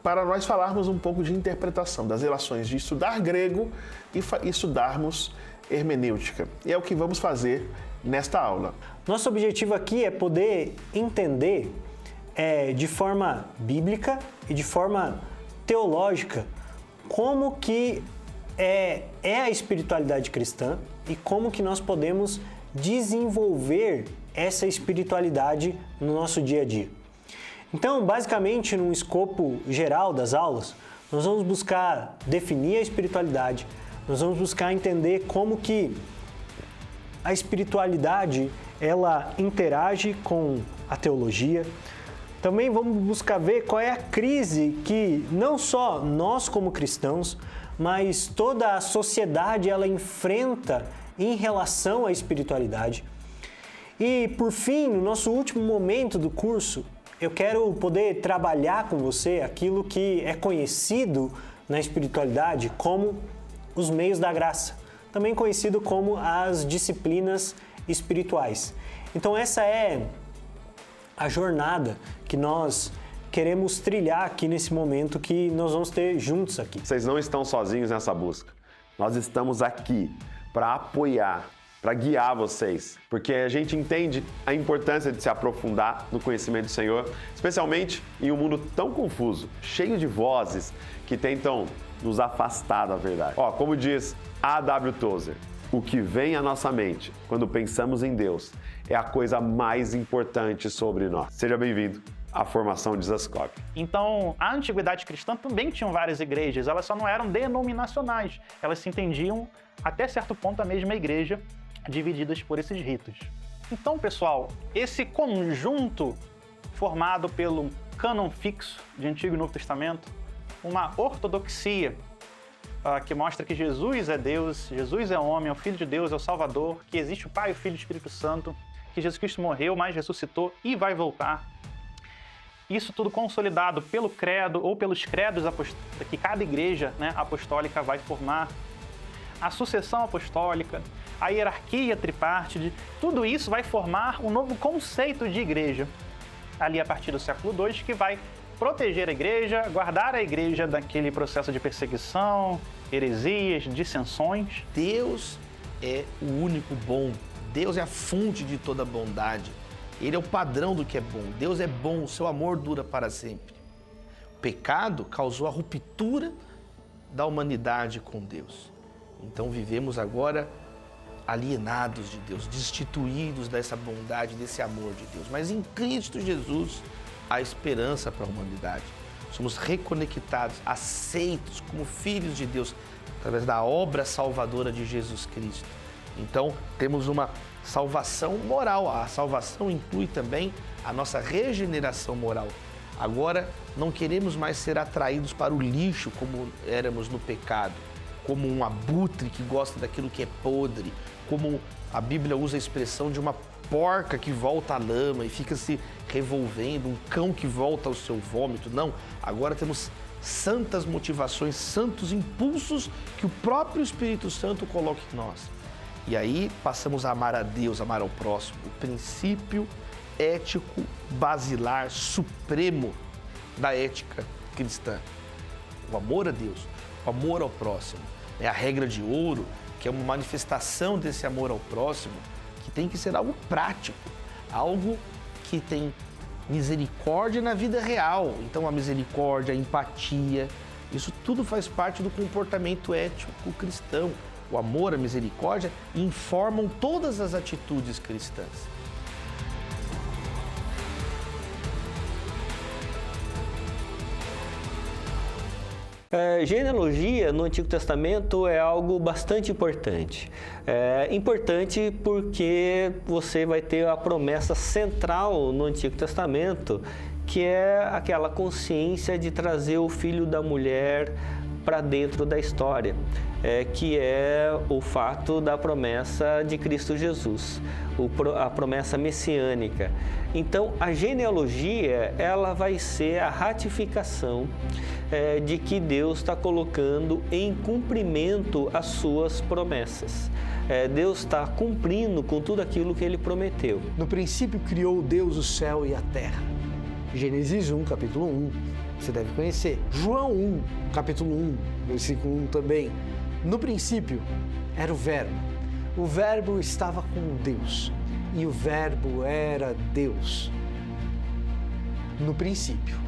para nós falarmos um pouco de interpretação, das relações de estudar grego e estudarmos hermenêutica. E é o que vamos fazer nesta aula. Nosso objetivo aqui é poder entender de forma bíblica e de forma teológica como que é a espiritualidade cristã e como que nós podemos desenvolver essa espiritualidade no nosso dia a dia. Então, basicamente, num escopo geral das aulas, nós vamos buscar definir a espiritualidade, nós vamos buscar entender como que a espiritualidade ela interage com a teologia. Também vamos buscar ver qual é a crise que não só nós como cristãos, mas toda a sociedade ela enfrenta em relação à espiritualidade. E por fim, no nosso último momento do curso, eu quero poder trabalhar com você aquilo que é conhecido na espiritualidade como os meios da graça, também conhecido como as disciplinas espirituais. Então essa é a jornada que nós queremos trilhar aqui nesse momento que nós vamos ter juntos aqui. Vocês não estão sozinhos nessa busca. Nós estamos aqui para apoiar, para guiar vocês, porque a gente entende a importância de se aprofundar no conhecimento do Senhor, especialmente em um mundo tão confuso, cheio de vozes que tentam nos afastar da verdade. Como diz A.W. Tozer, o que vem à nossa mente quando pensamos em Deus é a coisa mais importante sobre nós. Seja bem-vindo à formação de Zascope. Então, a antiguidade cristã também tinha várias igrejas, elas só não eram denominacionais, elas se entendiam até certo ponto a mesma igreja, divididas por esses ritos. Então, pessoal, esse conjunto formado pelo cânon fixo de Antigo e Novo Testamento, uma ortodoxia que mostra que Jesus é Deus, Jesus é homem, é o Filho de Deus, é o Salvador, que existe o Pai, o Filho e o Espírito Santo, que Jesus Cristo morreu, mas ressuscitou e vai voltar. Isso tudo consolidado pelo credo ou pelos credos que cada igreja apostólica vai formar. A sucessão apostólica, a hierarquia tripártite, tudo isso vai formar um novo conceito de igreja, ali a partir do século II, que vai proteger a igreja, guardar a igreja daquele processo de perseguição, heresias, dissensões. Deus é o único bom. Deus é a fonte de toda bondade. Ele é o padrão do que é bom. Deus é bom, o seu amor dura para sempre. O pecado causou a ruptura da humanidade com Deus. Então vivemos agora alienados de Deus, destituídos dessa bondade, desse amor de Deus. Mas em Cristo Jesus há esperança para a humanidade. Somos reconectados, aceitos como filhos de Deus através da obra salvadora de Jesus Cristo. Então temos uma salvação moral. A salvação inclui também a nossa regeneração moral. Agora não queremos mais ser atraídos para o lixo como éramos no pecado, como um abutre que gosta daquilo que é podre, como a Bíblia usa a expressão de uma porca que volta à lama e fica se revolvendo, um cão que volta ao seu vômito. Não, agora temos santas motivações, santos impulsos que o próprio Espírito Santo coloca em nós. E aí passamos a amar a Deus, amar ao próximo, o princípio ético basilar supremo da ética cristã. O amor a Deus, o amor ao próximo. É a regra de ouro, que é uma manifestação desse amor ao próximo, que tem que ser algo prático, algo que tem misericórdia na vida real. Então a misericórdia, a empatia, isso tudo faz parte do comportamento ético cristão. O amor, a misericórdia informam todas as atitudes cristãs. Genealogia no Antigo Testamento é algo bastante importante. Importante porque você vai ter a promessa central no Antigo Testamento, que é aquela consciência de trazer o filho da mulher para dentro da história, que é o fato da promessa de Cristo Jesus, a promessa messiânica. Então, a genealogia, ela vai ser a ratificação de que Deus está colocando em cumprimento as suas promessas. Deus está cumprindo com tudo aquilo que Ele prometeu. No princípio criou Deus o céu e a terra. Gênesis 1, capítulo 1, você deve conhecer. João 1, capítulo 1, versículo 1 também. No princípio era o Verbo. O Verbo estava com Deus e o Verbo era Deus. No princípio.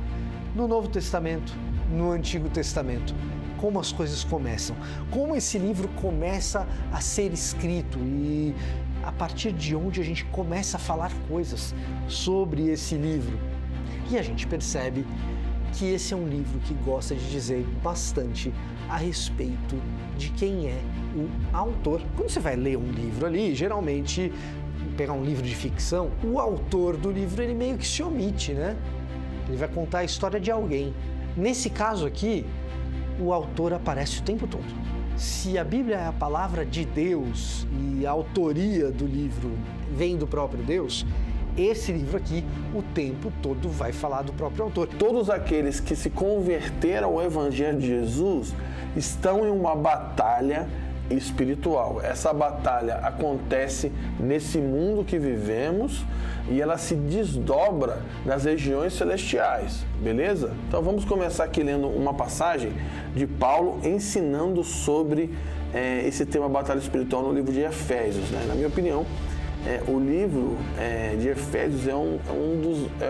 No Novo Testamento, no Antigo Testamento, como as coisas começam, como esse livro começa a ser escrito e a partir de onde a gente começa a falar coisas sobre esse livro. E a gente percebe que esse é um livro que gosta de dizer bastante a respeito de quem é o autor. Quando você vai ler um livro ali, geralmente, pegar um livro de ficção, o autor do livro, ele meio que se omite, né? Ele vai contar a história de alguém. Nesse caso aqui, o autor aparece o tempo todo. Se a Bíblia é a palavra de Deus e a autoria do livro vem do próprio Deus, esse livro aqui, o tempo todo, vai falar do próprio autor. Todos aqueles que se converteram ao Evangelho de Jesus estão em uma batalha espiritual. Essa batalha acontece nesse mundo que vivemos e ela se desdobra nas regiões celestiais, beleza? Então vamos começar aqui lendo uma passagem de Paulo ensinando sobre esse tema batalha espiritual no livro de Efésios, né? Na minha opinião, o livro de Efésios é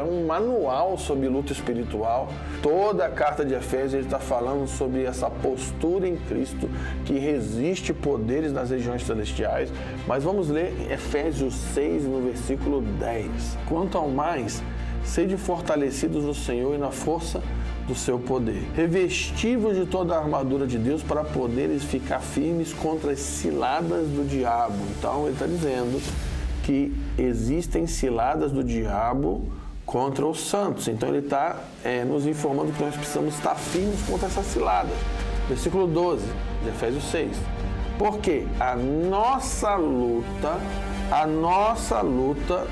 um manual sobre luta espiritual. Toda a carta de Efésios ele está falando sobre essa postura em Cristo que resiste poderes nas regiões celestiais. Mas vamos ler Efésios 6, no versículo 10. Quanto ao mais, sede fortalecidos no Senhor e na força do seu poder. Revestivos de toda a armadura de Deus para poderes ficar firmes contra as ciladas do diabo. Então ele está dizendo que existem ciladas do diabo contra os santos. Então ele está nos informando que nós precisamos estar firmes contra essas ciladas. Versículo 12 de Efésios 6. Porque a nossa luta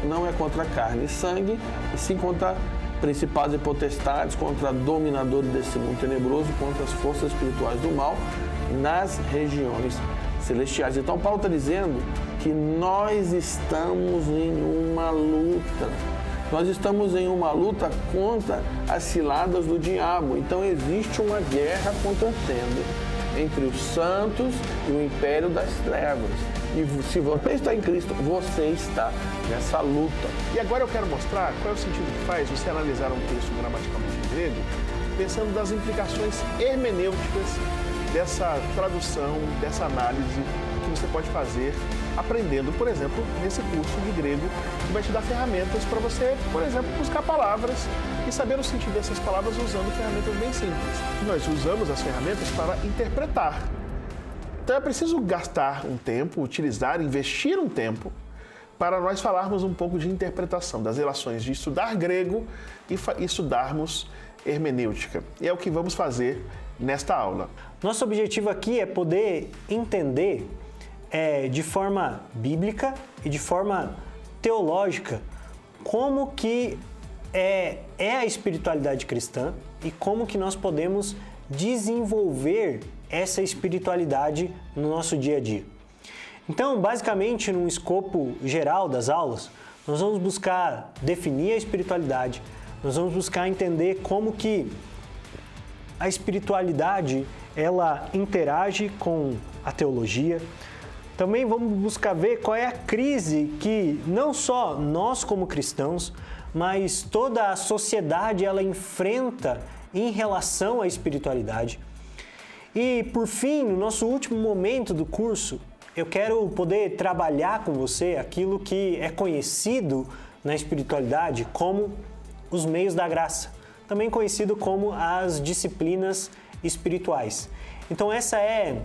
não é contra carne e sangue, e sim contra principados e potestades, contra dominadores desse mundo tenebroso, contra as forças espirituais do mal nas regiões celestiais. Então Paulo está dizendo que nós estamos em uma luta. Nós estamos em uma luta contra as ciladas do diabo. Então existe uma guerra acontecendo entre os santos e o império das trevas. E se você está em Cristo, você está nessa luta. E agora eu quero mostrar qual é o sentido que faz você analisar um texto gramaticalmente em grego, pensando nas implicações hermenêuticas dessa tradução, dessa análise que você pode fazer aprendendo, por exemplo, nesse curso de grego, que vai te dar ferramentas para você, por exemplo, buscar palavras e saber o sentido dessas palavras usando ferramentas bem simples. Nós usamos as ferramentas para interpretar. Então é preciso gastar um tempo, utilizar, investir um tempo para nós falarmos um pouco de interpretação, das relações de estudar grego e estudarmos hermenêutica. E é o que vamos fazer nesta aula. Nosso objetivo aqui é poder entender de forma bíblica e de forma teológica como que é a espiritualidade cristã e como que nós podemos desenvolver essa espiritualidade no nosso dia a dia. Então, basicamente, num escopo geral das aulas, nós vamos buscar definir a espiritualidade, nós vamos buscar entender como que a espiritualidade ela interage com a teologia. Também vamos buscar ver qual é a crise que não só nós como cristãos, mas toda a sociedade ela enfrenta em relação à espiritualidade. E por fim, no nosso último momento do curso, eu quero poder trabalhar com você aquilo que é conhecido na espiritualidade como os meios da graça, também conhecido como as disciplinas espirituais. Então essa é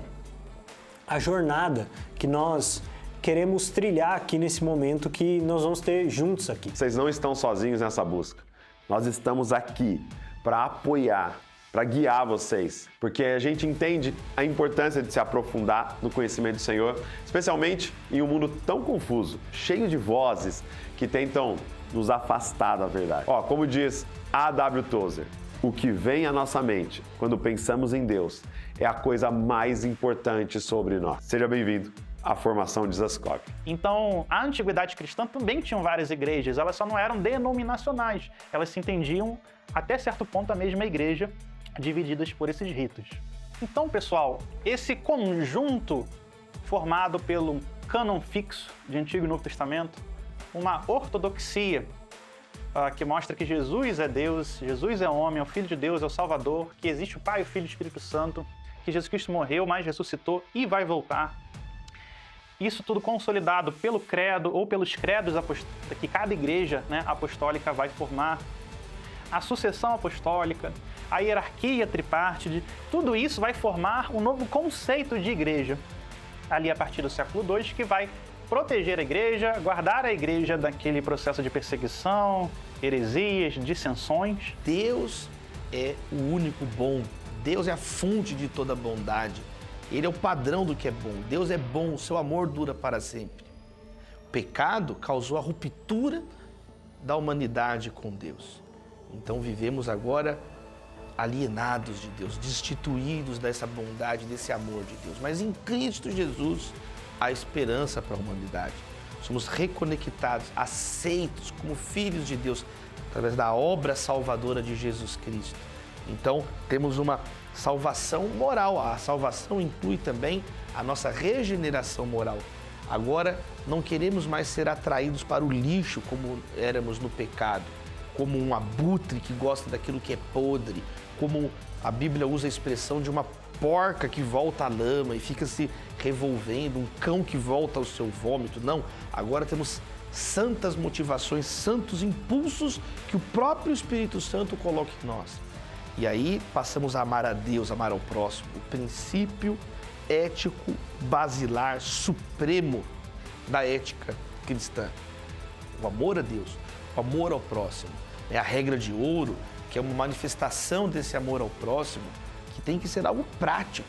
a jornada que nós queremos trilhar aqui nesse momento que nós vamos ter juntos aqui. Vocês não estão sozinhos nessa busca. Nós estamos aqui para apoiar, para guiar vocês, porque a gente entende a importância de se aprofundar no conhecimento do Senhor, especialmente em um mundo tão confuso, cheio de vozes que tentam nos afastar da verdade. Como diz A.W. Tozer, o que vem à nossa mente quando pensamos em Deus é a coisa mais importante sobre nós. Seja bem-vindo à formação de Zascope. Então, a antiguidade cristã também tinha várias igrejas, elas só não eram denominacionais, elas se entendiam até certo ponto a mesma igreja, divididas por esses ritos. Então, pessoal, esse conjunto formado pelo cânon fixo de Antigo e Novo Testamento, uma ortodoxia que mostra que Jesus é Deus, Jesus é homem, é o Filho de Deus, é o Salvador, que existe o Pai, o Filho e o Espírito Santo, que Jesus Cristo morreu, mas ressuscitou e vai voltar. Isso tudo consolidado pelo credo ou pelos credos que cada igreja apostólica vai formar, a sucessão apostólica, a hierarquia tripártide, tudo isso vai formar um novo conceito de igreja, ali a partir do século II, que vai proteger a igreja, guardar a igreja daquele processo de perseguição, heresias, dissensões. Deus é o único bom. Deus é a fonte de toda bondade. Ele é o padrão do que é bom. Deus é bom, o seu amor dura para sempre. O pecado causou a ruptura da humanidade com Deus. Então vivemos agora alienados de Deus, destituídos dessa bondade, desse amor de Deus. Mas em Cristo Jesus há esperança para a humanidade. Somos reconectados, aceitos como filhos de Deus através da obra salvadora de Jesus Cristo. Então temos uma salvação moral. A salvação inclui também a nossa regeneração moral. Agora não queremos mais ser atraídos para o lixo como éramos no pecado, como um abutre que gosta daquilo que é podre, como a Bíblia usa a expressão de uma porca que volta à lama e fica se revolvendo, um cão que volta ao seu vômito. Não, agora temos santas motivações, santos impulsos que o próprio Espírito Santo coloca em nós. E aí passamos a amar a Deus, amar ao próximo, o princípio ético basilar supremo da ética cristã. O amor a Deus, o amor ao próximo. É a regra de ouro, que é uma manifestação desse amor ao próximo, que tem que ser algo prático,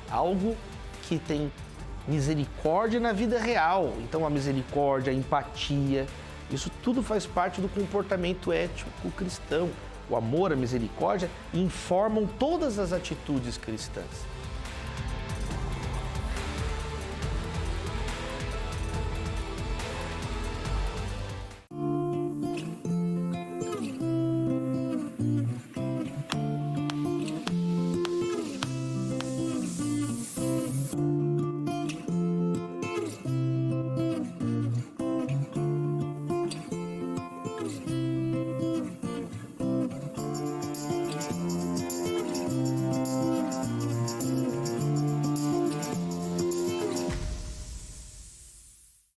algo que tem misericórdia na vida real. Então a misericórdia, a empatia, isso tudo faz parte do comportamento ético cristão. O amor, a misericórdia informam todas as atitudes cristãs.